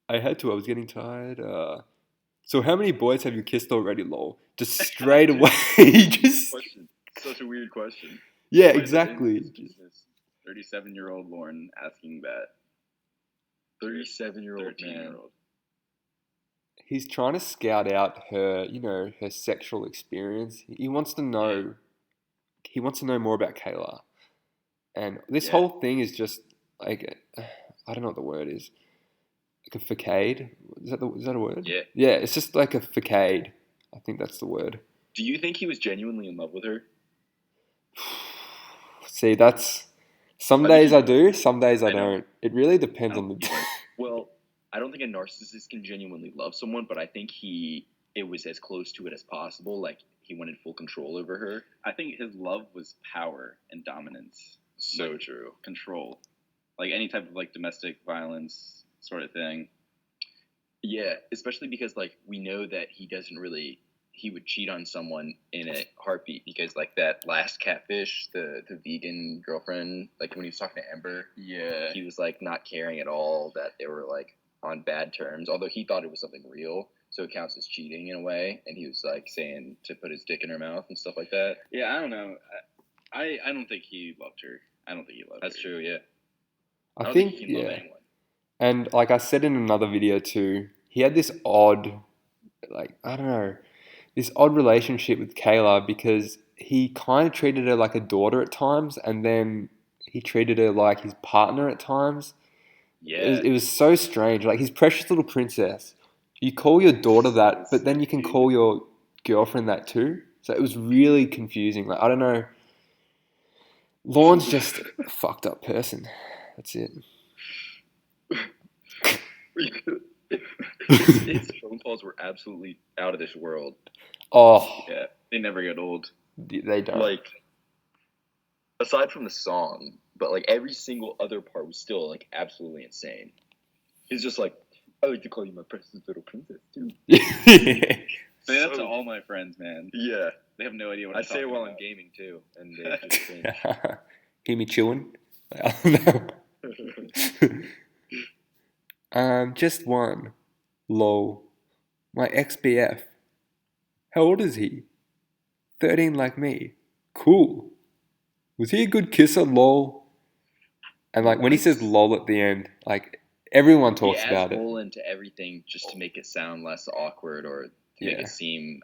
I had to. I was getting tired. So how many boys have you kissed already, lol? Just straight away. Just Question. Such a weird question. yeah, Why is it in exactly. this business? 37-year-old Lorne asking that. 37-year-old man. 13-year-old. he's trying to scout out her, her sexual experience. He wants to know. He wants to know more about Kayla, and this whole thing is just like, I don't know what the word is. Like a facade. Is that a word? Yeah. Yeah, it's just like a facade. I think that's the word. Do you think he was genuinely in love with her? See, that's some days I do, some days I don't. It really depends on the day. Well, I don't think a narcissist can genuinely love someone, but I think it was as close to it as possible. Like he wanted full control over her. I think his love was power and dominance. So true. Control. Like any type of like domestic violence sort of thing. Yeah, especially because like we know that he would cheat on someone in a heartbeat because like that last catfish, the vegan girlfriend, like when he was talking to Amber, he was like not caring at all that they were like on bad terms, although he thought it was something real, so it counts as cheating in a way, and he was like saying to put his dick in her mouth and stuff like that. Yeah, I don't know. I don't think he loved her. I don't think he loved her. That's true, yeah. I don't think he can love anyone. And like I said in another video too, he had this odd, like, I don't know, this odd relationship with Kayla because he kind of treated her like a daughter at times, and then he treated her like his partner at times. Yeah. It was so strange. Like his precious little princess. You call your daughter that, but then you can call your girlfriend that too. So it was really confusing. Like, I don't know. Lorne's just a fucked up person. That's it. His phone calls were absolutely out of this world. Oh. Yeah, they never get old. They don't. Like, aside from the song, but like every single other part was still like absolutely insane. He's just like, I like to call you my precious little princess too. Say that to all my friends, man. Yeah. They have no idea what I I'm say it while about. I'm gaming too, and they just think. Hear me chewing? Just one. Lol. My ex-BF. How old is he? 13 like me. Cool. Was he a good kisser? Lol. And like when he says lol at the end, like everyone talks about it. He adds lol into everything just to make it sound less awkward or to make it seem.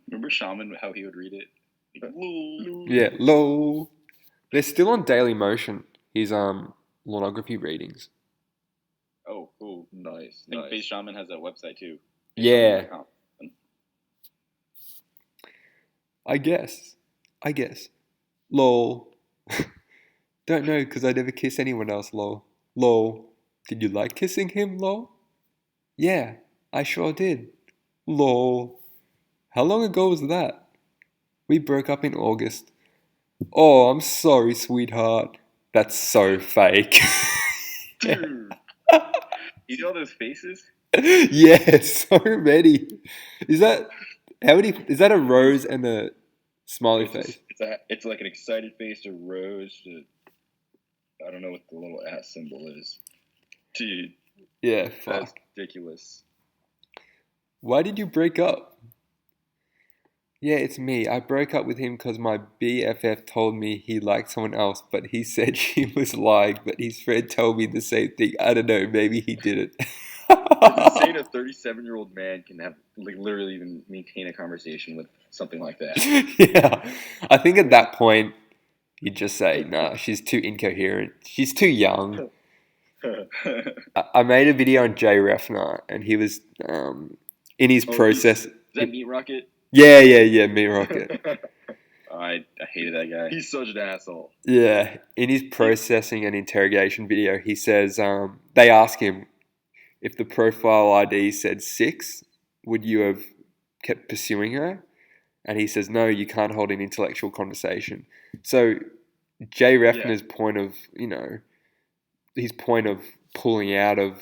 Remember Shaman, how he would read it? Like, lol. Yeah, lol. They're still on Daily Motion. His Lornography readings. Oh, cool. Nice. I think Face Shaman has that website too. Yeah. I guess. Lol. Don't know because I never kiss anyone else, lol. Lol. Did you like kissing him, lol? Yeah, I sure did. Lol. How long ago was that? We broke up in August. Oh, I'm sorry, sweetheart. That's so fake. Dude. You see all those faces? Yeah, so many. Is that how many? Is that a rose and a smiley face? It's like an excited face, a rose. I don't know what the little ass symbol is. Dude. Yeah, fuck. That's ridiculous. Why did you break up? Yeah, it's me. I broke up with him because my BFF told me he liked someone else, but he said she was lying, but his friend told me the same thing. I don't know, maybe he didn't. It's insane a 37-year-old man can have like literally even maintain a conversation with something like that. Yeah. I think at that point, you just say, nah, she's too incoherent. She's too young. I made a video on Jay Refner, and he was in his process. Is that Meat Rocket? Yeah, Meat Rocket. I hated that guy. He's such an asshole. Yeah, in his processing and interrogation video, he says they ask him if the profile ID said 6, would you have kept pursuing her? And he says, no, you can't hold an intellectual conversation. So Jay Refner's point of, his point of pulling out of,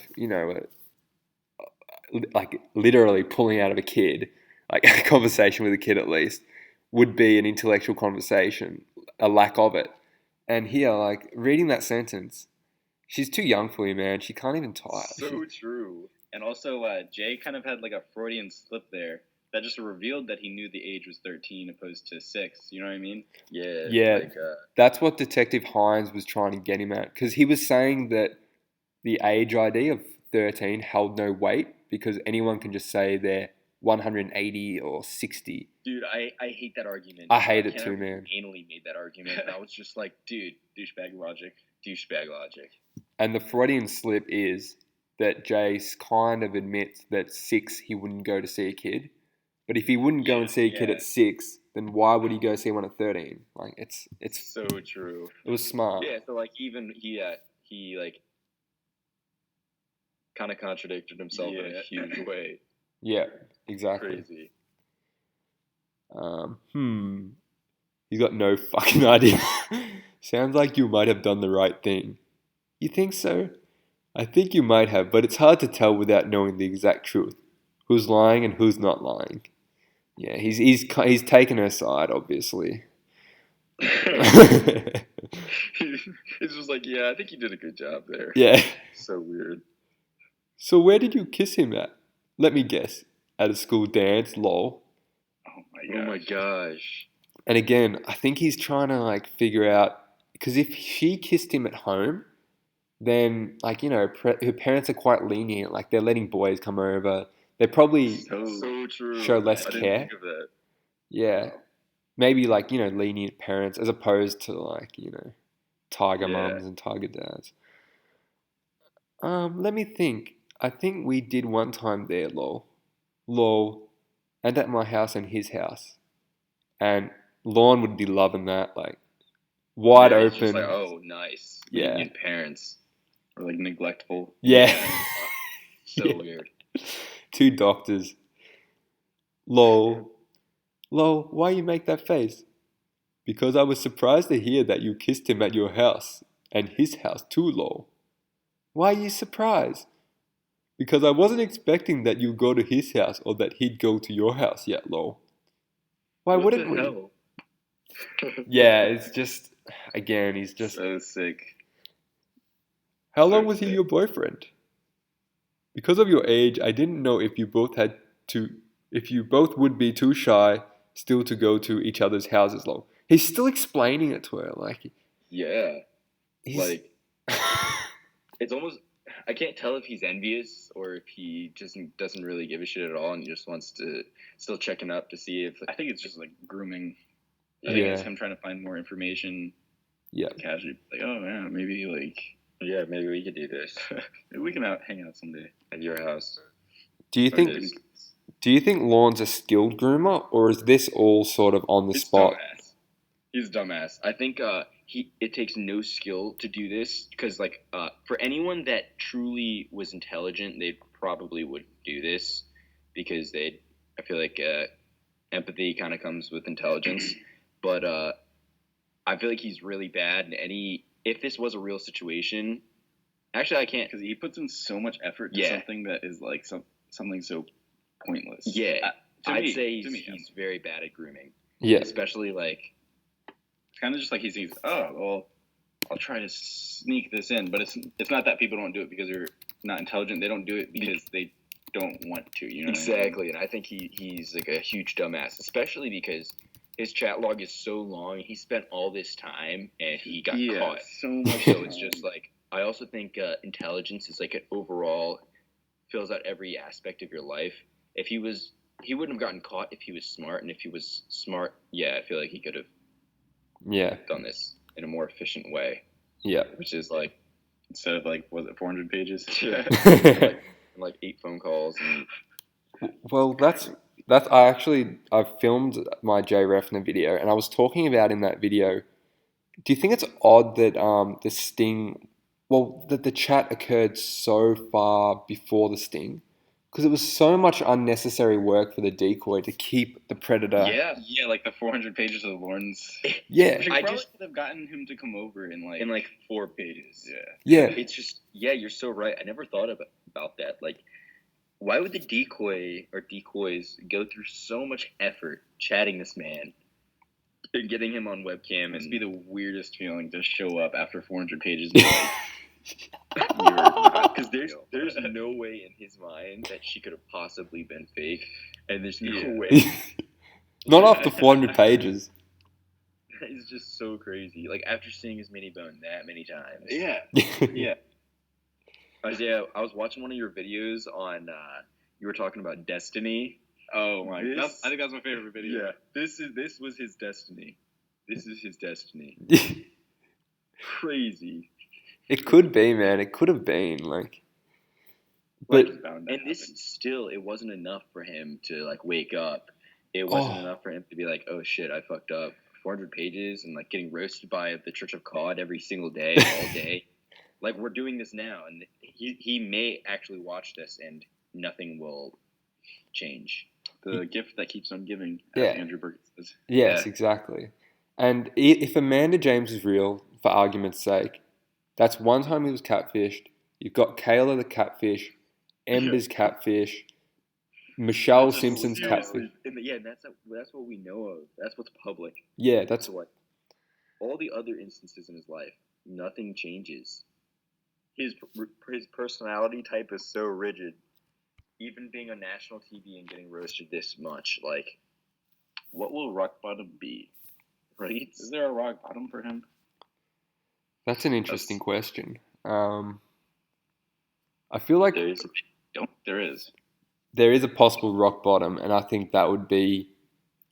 like literally pulling out of a kid, like a conversation with a kid at least, would be an intellectual conversation, a lack of it. And here, like, reading that sentence, she's too young for you, man. She can't even type. So true. And also, Jay kind of had like a Freudian slip there that just revealed that he knew the age was 13 opposed to 6. You know what I mean? Yeah. Yeah, like, that's what Detective Hines was trying to get him at. Because he was saying that the age ID of 13 held no weight because anyone can just say they're 180 or 60. Dude, I hate that argument. I hate it too, man. Anally made that argument, and I was just like, dude, Douchebag logic. douchebag logic. And the Freudian slip is that Jace kind of admits that 6 he wouldn't go to see a kid. But if he wouldn't go and see a kid at 6, then why would he go see one at 13? Like it's So true. It was smart. Yeah, so like even he like kind of contradicted himself in a huge way. Yeah, exactly. Crazy. He's got no fucking idea. Sounds like you might have done the right thing. You think so? I think you might have, but it's hard to tell without knowing the exact truth. Who's lying and who's not lying. Yeah, he's taken her side, obviously. It's just like, yeah, I think you did a good job there. Yeah. So weird. So where did you kiss him at? Let me guess. At a school dance, lol. Oh my gosh. And again, I think he's trying to like figure out, because if she kissed him at home, then like, you know, her parents are quite lenient. Like they're letting boys come over. They probably So true. show less I didn't care. think of that. Yeah. Maybe like, you know, lenient parents as opposed to like, you know, tiger mums and tiger dads. Let me think. I think we did one time there, lol. Lol. And at my house and his house. And Lorne would be loving that, like wide It's open. just like, oh, nice. Yeah. Lenient parents. Or like neglectful. Yeah. So Yeah. weird. 2 doctors. Lol. Lol, why you make that face? Because I was surprised to hear that you kissed him at your house. And his house too, lol. Why are you surprised? Because I wasn't expecting that you'd go to his house or that he'd go to your house yet, lol. Why What wouldn't the we? hell? Yeah, it's just, again, he's just... So sick. How So long was he sick. your boyfriend? Because of your age, I didn't know if you both would be too shy still to go to each other's houses, lol. He's still explaining it to her, like... Yeah. He's... Like, it's almost, I can't tell if he's envious or if he just doesn't really give a shit at all and he just wants to still checking up to see if. I think it's just like grooming. I think it's Yeah. him trying to find more information. Yeah. Casually, like, oh yeah, maybe like, Yeah, maybe we could do this maybe we can hang out someday. at your house. Do you think Lorne's a skilled groomer, or is this all sort of on the He's spot? dumbass. He's dumbass. I think it takes no skill to do this because like for anyone that truly was intelligent, they probably would do this because I feel like empathy kind of comes with intelligence, but I feel like he's really bad. And if this was a real situation, actually I can't because he puts in so much effort to something that is like something so pointless. Yeah, I'd say he's he's very bad at grooming. Yeah. Especially like. It's kind of just like he sees, oh, well, I'll try to sneak this in. But it's not that people don't do it because they're not intelligent. They don't do it because they don't want to, you know? Exactly, and I think he's like a huge dumbass, especially because his chat log is so long. He spent all this time and he got caught. So much. So it's just like, I also think intelligence is like an overall, fills out every aspect of your life. If he wouldn't have gotten caught if he was smart, and if he was smart, yeah, I feel like he could have done this in a more efficient way. Yeah. Which is like, instead of like, was it 400 pages? Yeah. like 8 phone calls. And... Well, I filmed my J Refner video, and I was talking about in that video. Do you think it's odd that the sting, that the chat occurred so far before the sting? Because it was so much unnecessary work for the decoy to keep the predator. Yeah, like the 400 pages of Lorne's. Yeah, I probably could have gotten him to come over in like 4 pages. Yeah. It's just, you're so right. I never thought about that. Like, why would the decoy or decoys go through so much effort chatting this man and getting him on webcam? It must be the weirdest feeling to show up after 400 pages. And because there's no way in his mind that she could have possibly been fake, and there's no way. Not after 400 pages. It's just so crazy. Like after seeing his mini bone that many times. Yeah. Isaiah, I was watching one of your videos on. You were talking about destiny. Oh my! I think that's my favorite video. Yeah, this was his destiny. This is his destiny. It Crazy. could be, man. It could have been like, but It's bound to And this happen. still, it wasn't enough for him to like wake up. It wasn't oh, enough for him to be like, oh shit, I fucked up. 400 pages and like getting roasted by the Church of God every single day, all day. Like we're doing this now, and he may actually watch this, and nothing will change. The gift that keeps on giving, Yeah. as Andrew Burke says. yes, Yeah. exactly. And if Amanda James is real, for argument's sake, that's one time he was catfished. You've got Kayla the catfish, Ember's catfish, Michelle That's just Simpson's seriously- catfish. And that's what we know of. That's what's public. Yeah, that's So what? All the other instances in his life, nothing changes. His personality type is so rigid. Even being on national TV and getting roasted this much, like, What will rock bottom be? right? Is there a rock bottom for him? that's an interesting question. I feel like There is. There is. there is a possible rock bottom, and I think that would be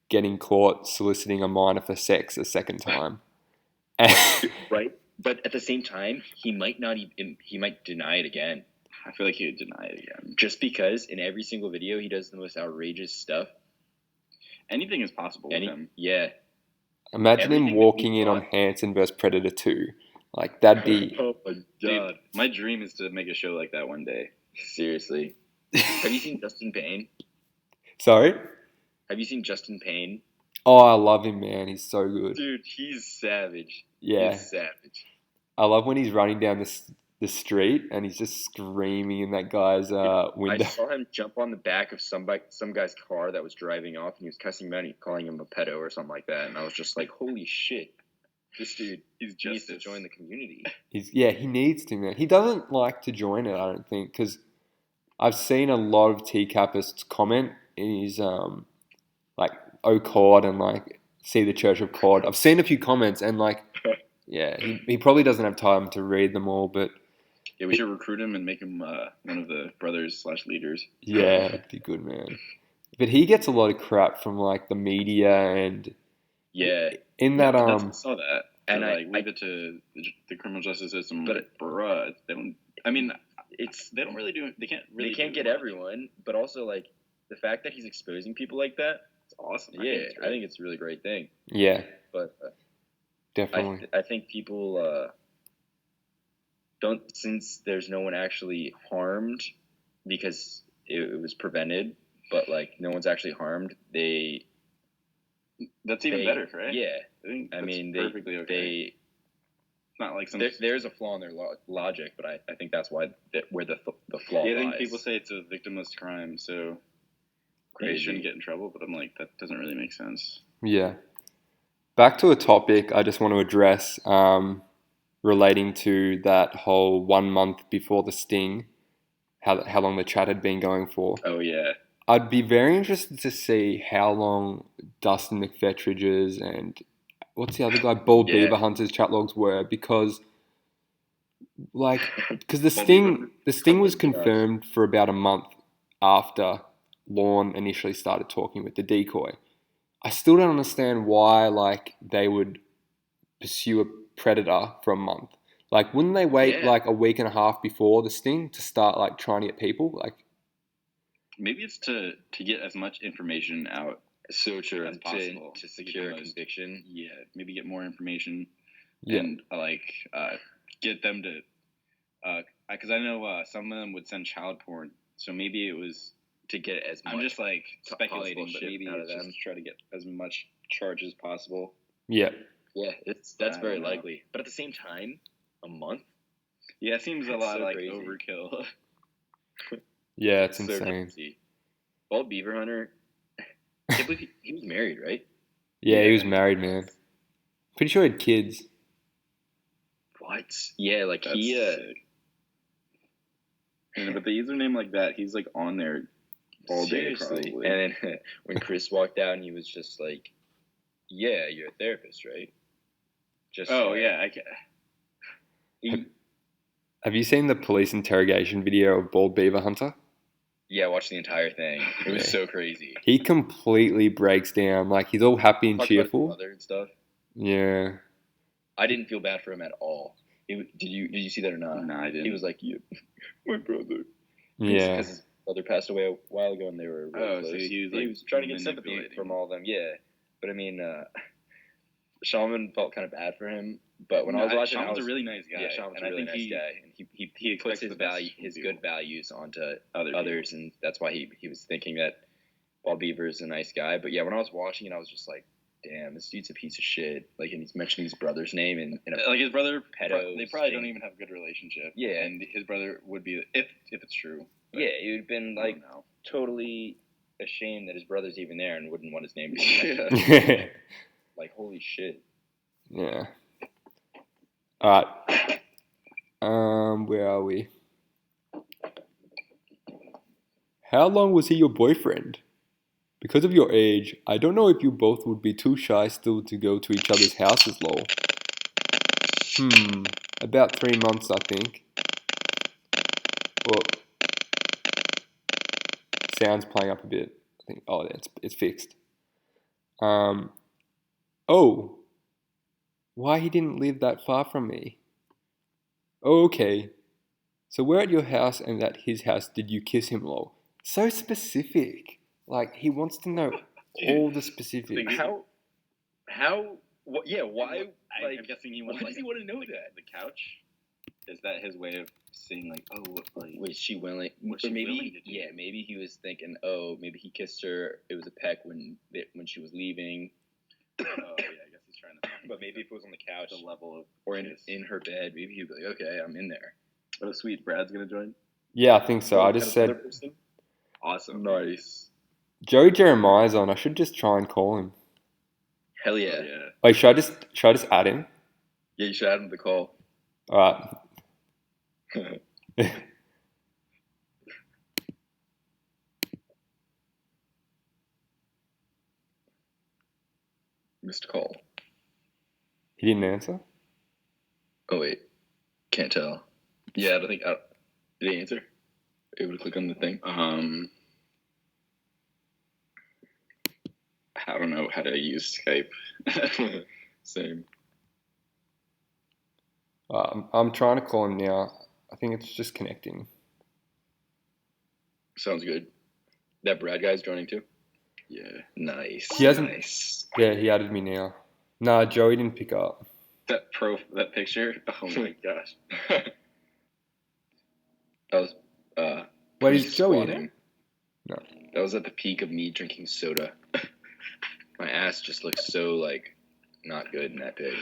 getting caught soliciting a minor for sex a second time. Right, but at the same time, he might not even. He might deny it again, I feel like he would deny it again. just because in every single video he does the most outrageous stuff. Anything is possible with him. Yeah. Imagine Everything him that walking we in on thought- Hanson vs Predator 2. Like, that'd be... Oh my Dude, my dream is to make a show like that one day. Seriously. Have you seen Justin Payne? Sorry? Have you seen Justin Payne? Oh, I love him, man. He's so good. Dude, he's savage. Yeah. He's savage. I love when he's running down the street and he's just screaming in that guy's I window. saw him jump on the back of some guy's car that was driving off, and he was cussing him out, and calling him a pedo or something like that. And I was just like, "Holy shit, this dude He's needs to justice. join the community." He needs to, man. He doesn't like to join it, I don't think, because I've seen a lot of TCAPists comment in his, like, oh COD and, like, see the Church of COD. I've seen a few comments and, like, yeah, he probably doesn't have time to read them all, but Yeah, we should recruit him and make him one of the brothers/leaders. yeah, it'd be good, man. But he gets a lot of crap from, like, the media and Yeah, in that, I saw that. and And I- like leave it to the criminal justice system. But- But bruh, they don't. I mean, they don't really do. They can't really. they can't do get much. everyone, but also like the fact that he's exposing people like that. It's awesome. Yeah, I think it's a really great thing. yeah, But definitely. I think people don't, since there's no one actually harmed because it was prevented, but like no one's actually harmed. That's even better, right? Yeah, I think I that's mean perfectly okay. It's not like some. there's a flaw in their logic, but I think that's why where the flaw Yeah, I lies. think people say it's a victimless crime, so they Crazy. shouldn't get in trouble. But I'm like, that doesn't really make sense. Yeah. Back to a topic I just want to address relating to that whole 1 month before the sting, how long the chat had been going for. Oh yeah. I'd be very interested to see how long Dustin McFetridge's and what's the other guy, Bald Yeah. Beaver Hunter's chat logs were, because like because the Bald sting was Beaver. confirmed for about a month after Lorne initially started talking with the decoy. I still don't understand why like they would pursue a predator for a month. Like, wouldn't they wait Yeah. like a week and a half before the sting to start like trying to get people? Like, Maybe it's to get as much information out So true, as and possible to secure a Because- conviction. Yeah, maybe get more information yeah, and get them to because I know some of them would send child porn, so maybe it was. To get as much. I'm just like speculating, possible but shit maybe out of it's them. just try to get as much charge as possible. yeah, Yeah, that's I very don't know. likely. But at the same time, a month. Yeah, it seems a That's lot so like crazy. overkill. yeah. It's So insane. crazy. Bald Beaver Hunter. I can't believe he was married, right? Yeah, he Yeah. was married, man. Pretty sure he had kids. What? Yeah, like That's he. sick. But the username like that, he's like on there all day Seriously. probably. And then when Chris walked out, and he was just like, "Yeah, you're a therapist, right?" Just Oh yeah, I can. He, Have you seen the police interrogation video of Bald Beaver Hunter? Yeah, I watched the entire thing. It was Yeah. so crazy. He completely breaks down. Like, he's all happy and Talked about his cheerful. brother and stuff. Yeah. I didn't feel bad for him at all. Did you see that or not? No, I didn't. He was like, "You, my brother." Yeah. Because his brother passed away a while ago, and they were really Oh, close. so he was, he like, was trying to get sympathy manipulating. from all of them. Yeah, but I mean, Shaman felt kind of bad for him. But when I was watching, Shaman's a really nice guy. Yeah, Shaman's and a really I think nice guy, and he expects puts his the best value, from his people. good values onto Other others, and that's why he was thinking that Bald Beaver is a nice guy. But yeah, when I was watching it, I was just like, damn, this dude's a piece of shit. Like, and he's mentioning his brother's name in a Like his brother, pedo they probably thing. don't even have a good relationship. Yeah. and his brother would be if it's true. But Yeah, he would have been I like don't know. totally ashamed that his brother's even there and wouldn't want his name to be mentioned. Yeah. Like, holy shit. Yeah. All right. Where are we? How long was he your boyfriend? Because of your age, I don't know if you both would be too shy still to go to each other's houses, lol. About 3 months, I think. Well, sound's playing up a bit. I think. Oh, it's fixed. Oh, why he didn't live that far from me? Oh, okay. So where at your house and at his house did you kiss him, lol? So specific. Like, he wants to know all the specifics. Yeah, why? I'm guessing he wants. Why does he want to know like, that? The couch. Is that his way of saying like, oh, like, Was she willing? Was Or she maybe, willing to do yeah, it? maybe he was thinking, oh, maybe he kissed her. It was a peck when she was leaving. oh yeah, I guess he's trying to. But maybe if it was on the couch The level of or kiss. in her bed, maybe he'd be like, okay, I'm in there. Oh, sweet, Brad's gonna join. Yeah, I think so. I just Kind of said person? Awesome. Nice. Joey Jeremiah's on. I should just try and call him. Hell Oh, yeah. yeah. Wait, should I just add him? Yeah, you should add him to the call. All right. Missed call. He didn't answer. Oh wait, can't tell. Yeah, I don't think. Did he answer? Able to click on the thing. I don't know how to use Skype. Same. I'm trying to call him now. I think it's just connecting. Sounds good. That Brad guy's joining too. Yeah. Nice. He hasn't- Nice. Yeah, he added me now. Nah, Joey didn't pick up. That picture. Oh my gosh. That was Wait, me is Joey in squatting. it? No. That was at the peak of me drinking soda. My ass just looks so like not good in that big.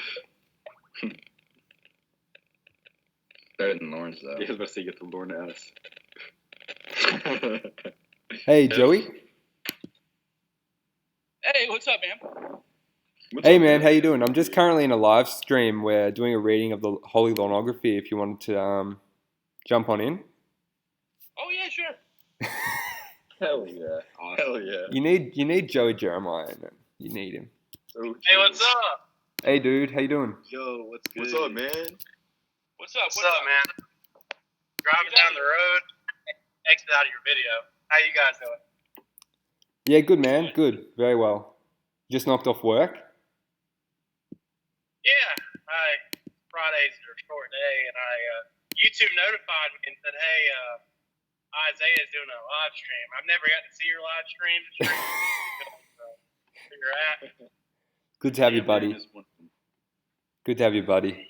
Better than Lawrence though. Yeah, I was about to say get the Lorne ass. Hey, Joey. Hey, what's up, man? Hey, man. How you doing? I'm just currently in a live stream. We're doing a reading of the Holy Lornography. If you wanted to jump on in. Oh yeah, sure. Hell yeah. Awesome. Hell yeah. You need Joey Jeremiah in it. You need him. Hey, what's up? Hey, dude. How you doing? Yo, what's good? What's up, man? What's up, man? Driving down the road, exit out of your video. How you guys doing? Yeah, good, man. Good. Very well. Just knocked off work. Yeah, Friday's a short day, and YouTube notified me and said, hey, Isaiah's doing a live stream. I've never got to see your live stream. Where you're at. Good to have you, buddy. Just one- Good to have you, buddy.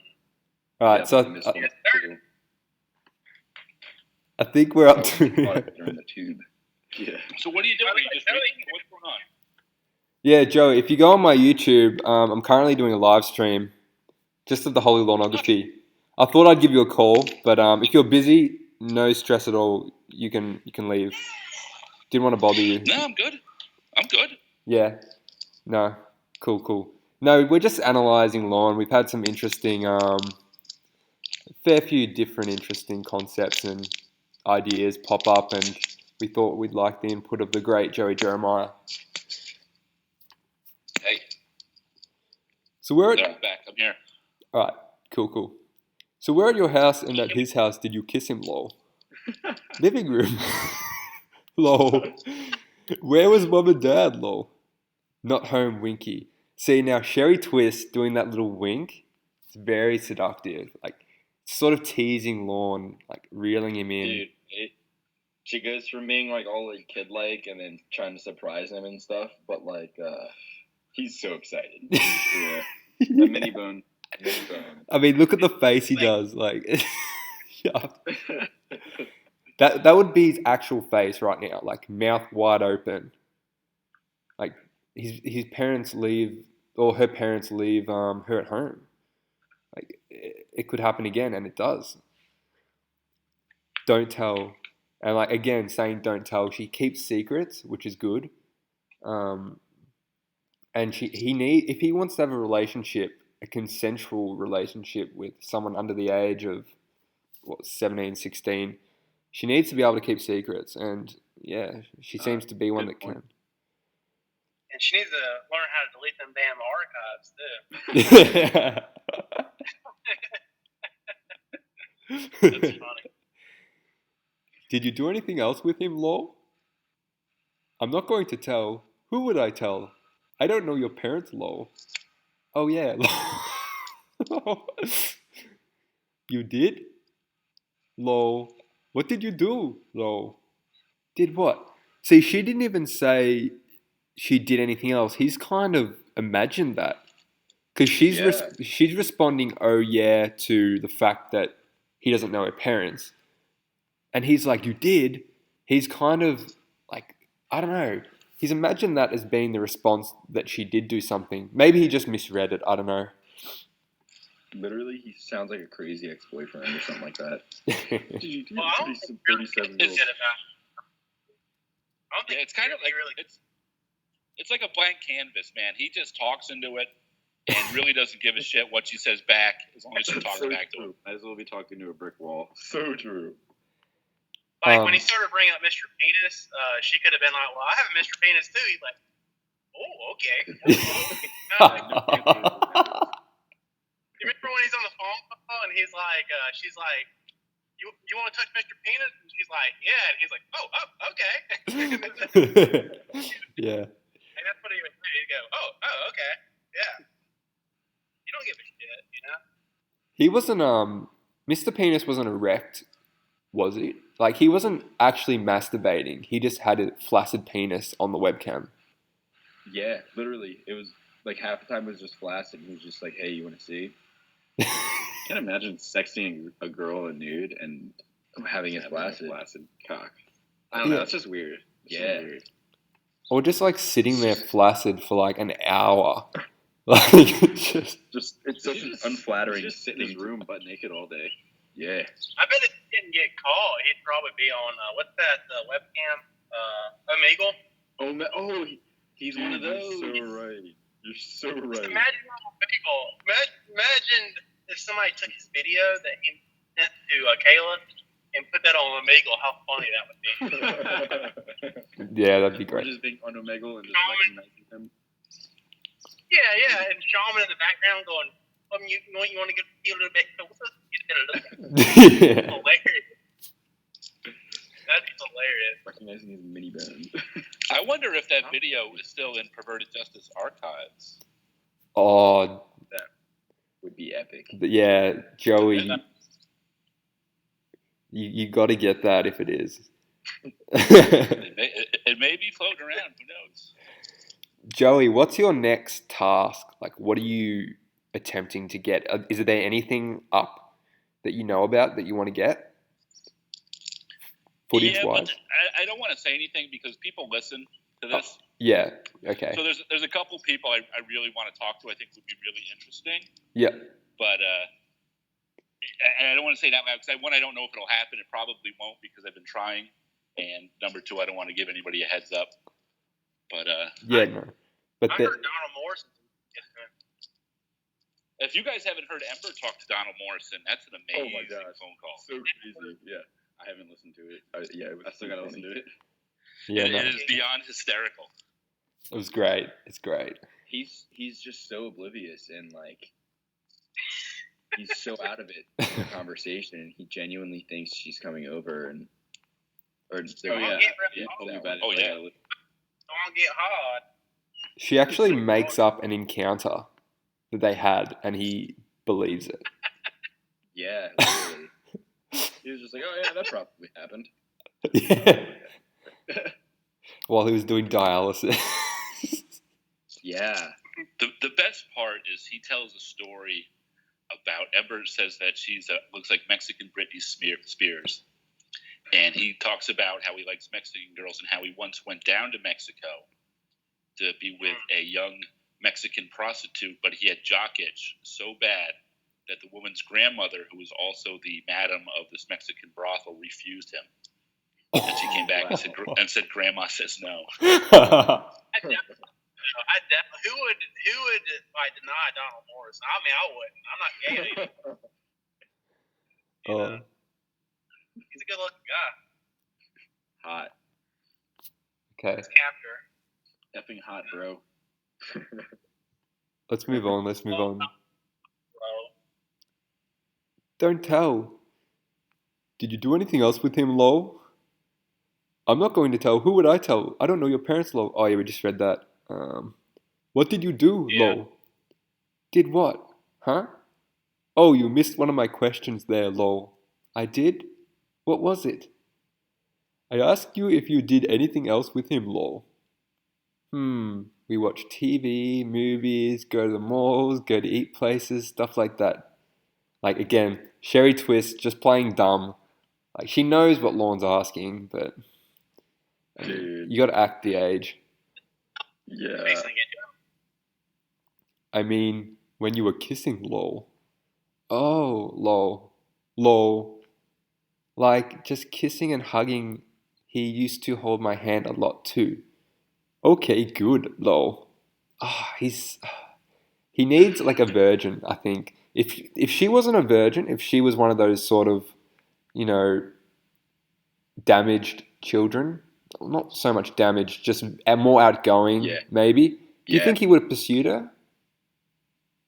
All right, Yeah, so missed I, one. Yes, sir. I think we're up During to. the tube. Yeah. So what are you doing? Are you just reading? What's going on? Yeah, Joe, if you go on my YouTube, I'm currently doing a live stream just of the Holy Lornography. I thought I'd give you a call, but if you're busy, no stress at all. You can leave. Didn't want to bother you. No, I'm good. I'm good. Yeah. No. Cool. No, we're just analysing Lorne. We've had some interesting, fair few different interesting concepts and ideas pop up, and we thought we'd like the input of the great Joey Jeremiah. Hey, So we're I'm at... back. I'm here. All right. Cool. So where at your house and at his house did you kiss him, lol? Living room. Lol. Where was mum and dad, lol? Not home, winky. See, now Sherry Twist doing that little wink, it's very seductive. Like, sort of teasing Lorne, like reeling him in. Dude, she goes from being like all like kid-like and then trying to surprise him and stuff, but like he's so excited. Yeah. The mini bone. I mean, look at the face he does. Like, yeah. That would be his actual face right now, like mouth wide open. Like his parents leave, or her parents leave her at home. Like it could happen again, and it does. Don't tell, and like again saying don't tell. She keeps secrets, which is good. And if he wants to have a relationship, a consensual relationship with someone under the age of 17, 16, she needs to be able to keep secrets, and yeah, she seems to be one that can. And she needs to learn how to delete them damn archives too. That's funny. Did you do anything else with him, lol? I'm not going to tell. Who would I tell? I don't know your parents, lol. Oh yeah, lol. You did? Lol. What did you do, lol? Did what? See, she didn't even say she did anything else. He's kind of imagined that. Because she's responding, oh yeah, to the fact that he doesn't know her parents. And he's like, you did? He's kind of like, I don't know. He's imagined that as being the response that she did do something. Maybe he just misread it. I don't know. Literally, he sounds like a crazy ex-boyfriend or something like that. Well, I don't think really is it about. Yeah, it's kind of like it's like a blank canvas, man. He just talks into it and really doesn't give a shit what she says back as long as she talks back to him. Might as well be talking to a brick wall. So true. Like when he started bringing up Mr. Penis, she could have been like, "Well, I have a Mr. Penis too." He's like, "Oh, okay." You remember when he's on the phone call and he's like, she's like, "You want to touch Mr. Penis?" And she's like, "Yeah." And he's like, "Oh, okay." Yeah. And that's what he would do. He'd go, "Oh, okay, yeah." You don't give a shit, you know. He wasn't. Mr. Penis wasn't erect, was he? Like he wasn't actually masturbating. He just had a flaccid penis on the webcam. Yeah, literally, it was like half the time it was just flaccid. He was just like, "Hey, you want to see?" Can't imagine sexting a girl a nude and Having it flaccid. flaccid cock. I don't know. That's just weird. Yeah. Weird. Or just like sitting there flaccid for like an hour. Like Just it's such an unflattering. Just sit in his room butt naked all day. Yeah. I bet if he didn't get caught, he'd probably be on what's that webcam? Omegle. He's one of those. You're so right. You're so Just right. imagine Omegle. Imagine if somebody took his video that he sent to Kayla and put that on Omegle. How funny that would be. yeah, that'd be Or great. just being on Omegle and just recognizing him. Yeah, and Shaman in the background going, you want to get a little bit closer? You get a little Yeah. hilarious. That'd be hilarious. Recognizing his mini bone. I wonder if that video is still in Perverted Justice archives. Oh, That would be epic. yeah, Joey. You got to get that if it is. It may be floating around. Who knows? Joey, what's your next task? Like, what are you attempting to get? Is there anything up that you know about that you want to get? Footage-wise? But I don't want to say anything because people listen to this. Oh, yeah, okay. So there's a couple people I really want to talk to I think would be really interesting. Yeah. But and I don't want to say that loud because I don't know if it'll happen. It probably won't because I've been trying. And number two, I don't want to give anybody a heads up. But yeah, no. But I heard Donald Morrison. If you guys haven't heard Ember talk to Donald Morrison, that's an amazing phone call. So crazy. Yeah. I haven't listened to it. I still gotta listen to it. yeah, no. It is beyond hysterical. It was great. It's great. He's just so oblivious and like he's so out of it in the conversation, and he genuinely thinks she's coming over, and or they're Oh, yeah. Get rid Yeah, of tell me that about it. Oh, yeah. Don't get hard. She actually makes up an encounter that they had, and he believes it. Yeah, literally. He was just like, oh yeah, that probably happened. Yeah. While he was doing dialysis. Yeah. The best part is he tells a story about Ember says that she's looks like Mexican Britney Spears, and he talks about how he likes Mexican girls and how he once went down to Mexico to be with a young Mexican prostitute, but he had jock itch so bad that the woman's grandmother, who was also the madam of this Mexican brothel, refused him. And she came back and said, "Grandma says no." Who would like deny Donald Morris? I mean, I wouldn't. I'm not gay either. Oh. He's a good looking guy. Hot. Okay. He's captor. Effing hot, bro. Let's move on. Bro. Don't tell. Did you do anything else with him, lol? I'm not going to tell. Who would I tell? I don't know your parents, lol. Oh yeah, we just read that. What did you do, Yeah. lol? Did what? Huh? Oh, you missed one of my questions there, lol. I did? What was it? I asked you if you did anything else with him, lol. We watch TV, movies, go to the malls, go to eat places, stuff like that. Like, again, Sherry Twist just playing dumb. Like, she knows what Lorne's asking, but I mean, Dude. you gotta act the age. Yeah. Basically, I mean, when you were kissing, lol. Oh, lol. Lol. Like, just kissing and hugging, he used to hold my hand a lot too. Okay, good, lol. He needs like a virgin, I think. If she wasn't a virgin, if she was one of those sort of, damaged children, not so much damaged, just more outgoing, Yeah. maybe. Do you Yeah. think he would have pursued her?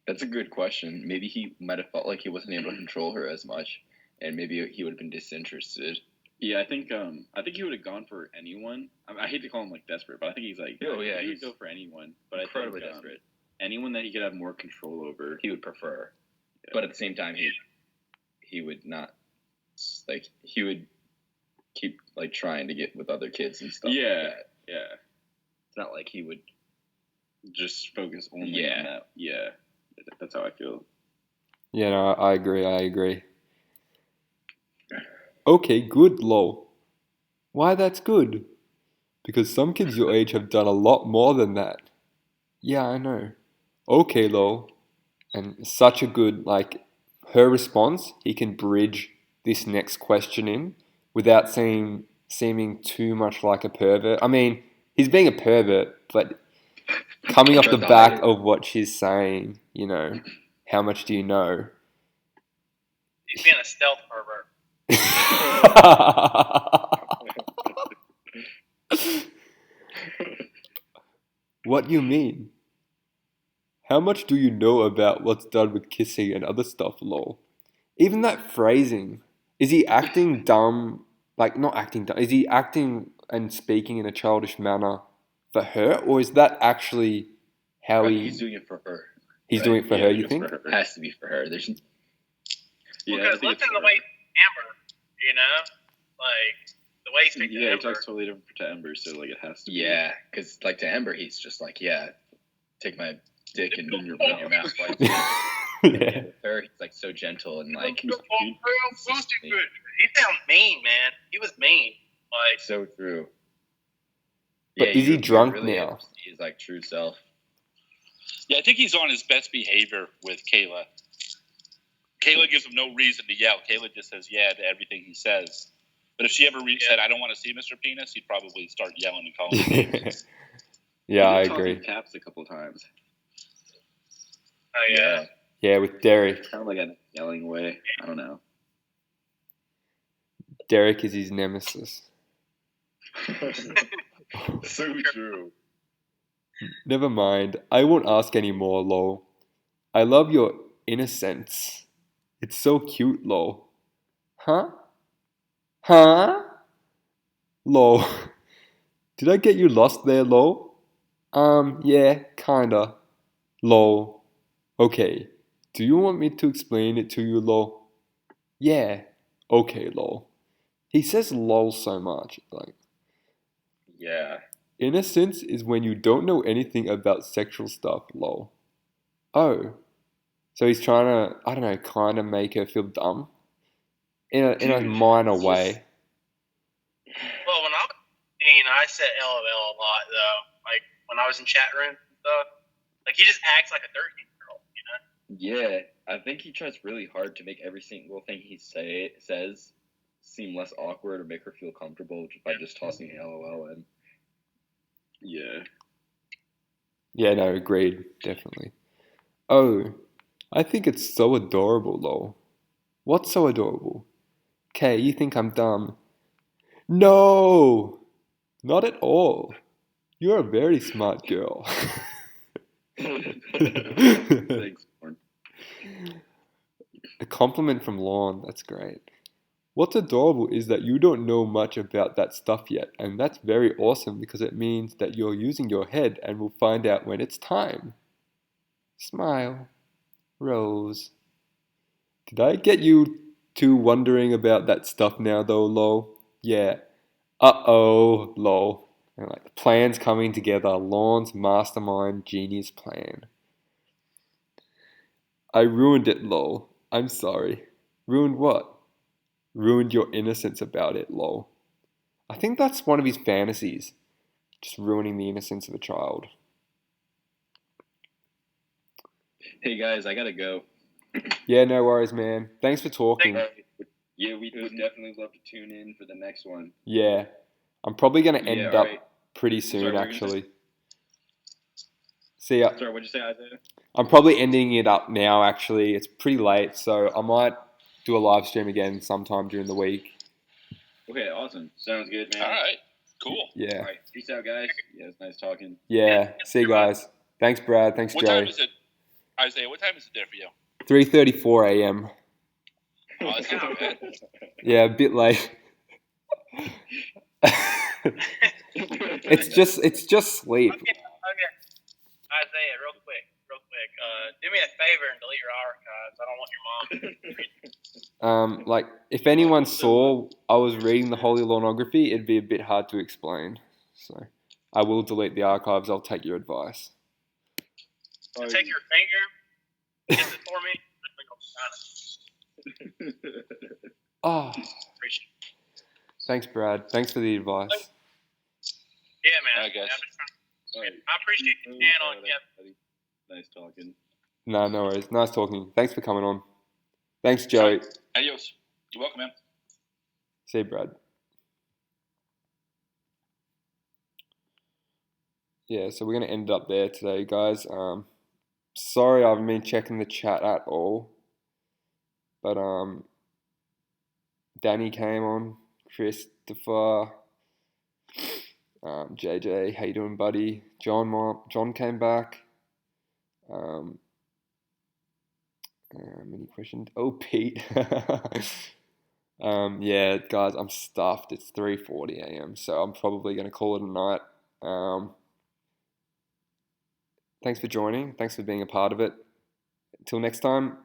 That's a good question. Maybe he might have felt like he wasn't able to control her as much, and maybe he would have been disinterested. Yeah, I think he would have gone for anyone. I hate to call him like desperate, but I think he's like, Oh, yeah, he'd he's go for anyone. But incredibly I think desperate. anyone that he could have more control over. He would prefer, Yeah. but at the same time, he would not like he would keep like trying to get with other kids and stuff. Yeah, like that. yeah. It's not like he would. Just focus only Yeah. on that. Yeah, that's how I feel. Yeah, no, I agree. Okay, good, lol. Why that's good? Because some kids your age have done a lot more than that. Yeah, I know. Okay, lol. And such a good, like, her response, he can bridge this next question in without seeming too much like a pervert. I mean, he's being a pervert, but coming off the back of what she's saying, how much do you know? he's being a stealth pervert. What you mean? How much do you know about what's done with kissing and other stuff, lol? Even that phrasing. Is he acting dumb? Like, not acting dumb. Is he acting and speaking in a childish manner for her? Or is that actually how He's doing it for her. He's right? doing it for her, you just think? for her. It has to be for her. There's Because listen to the way Amber, like the way he speaks to Yeah, he Amber. talks totally different to Ember, so like it has to. yeah, because like to Ember, he's just like, yeah, take my dick and put it in your mouth. Like, Yeah. with her, he's like so gentle and like He sounds mean, man. He was mean. Like, so true. But is he you drunk really now? able to see his like true self. Yeah, I think he's on his best behavior with Kayla. Kayla gives him no reason to yell. Kayla just says yeah to everything he says. But if she ever said, "I don't want to see Mr. Penis," he'd probably start yelling and calling him names. Yeah, I He did talk agree. in caps a couple times. oh yeah. Yeah, with Derek. Kind of like a yelling way. I don't know. Derek is his nemesis. So true. Never mind. I won't ask any more, lol. I love your innocence. It's so cute, lol. Huh? Huh? Lol. Did I get you lost there, lol? Yeah, kinda. Lol. Okay. Do you want me to explain it to you, lol? Yeah. Okay, lol. He says lol so much. Like, Yeah. innocence is when you don't know anything about sexual stuff, lol. Oh. So he's trying to, I don't know, kind of make her feel dumb in a Dude, minor it's way. Well, when I was 15, I said LOL a lot though. Like when I was in chat rooms and stuff. Like he just acts like a 13-year-old, you know? Yeah, I think he tries really hard to make every single thing he says seem less awkward or make her feel comfortable by just tossing an LOL in. Yeah. Yeah, no, agreed, definitely. Oh, I think it's so adorable, lol. What's so adorable? Okay, you think I'm dumb. No! Not at all. You're a very smart girl. Thanks, Lorne. A compliment from Lorne, that's great. What's adorable is that you don't know much about that stuff yet, and that's very awesome because it means that you're using your head and will find out when it's time. Smile. Rose. Did I get you two wondering about that stuff now though, lol? Yeah. Uh-oh, lol. And like plans coming together. Lorne's mastermind genius plan. I ruined it, lol. I'm sorry. Ruined what? Ruined your innocence about it, lol. I think that's one of his fantasies. Just ruining the innocence of a child. Hey guys, I gotta go. Yeah, no worries, man. Thanks for talking. Yeah, we would definitely love to tune in for the next one. Yeah. I'm probably going to end up alright. pretty soon, Sorry, actually. See ya. Sorry, what'd you say, Isaiah? I'm probably ending it up now, actually. It's pretty late, so I might do a live stream again sometime during the week. Okay, awesome. Sounds good, man. All right. Cool. Yeah. Alright, peace out, guys. Yeah, it's nice talking. Yeah. See you guys. Thanks, Brad. Thanks, What Joey. time is it, Isaiah? What time is it there for you? 3:34 a.m. Oh, that's not too bad. Yeah, a bit late. It's just sleep. Okay. Isaiah, real quick. Do me a favor and delete your archives. I don't want your mom. Like if anyone saw I was reading the Holy Lornography, it'd be a bit hard to explain. So I will delete the archives. I'll take your advice. Take your finger, kiss it for me. Oh, Appreciate it. thanks, Brad. Thanks for the advice. Yeah, man. I guess. I appreciate you staying on. Yeah. Nice talking. No worries. Nice talking. Thanks for coming on. Thanks, Joey. Adios. You're welcome, man. See you, Brad. Yeah, so we're gonna end it up there today, guys. Sorry I haven't been checking the chat at all. But Danny came on, Christopher, JJ, how you doing, buddy? John came back. Any questions? Oh, Pete. Yeah, guys, I'm stuffed. It's 3:40 a.m., so I'm probably gonna call it a night. Thanks for joining. Thanks for being a part of it. Until next time.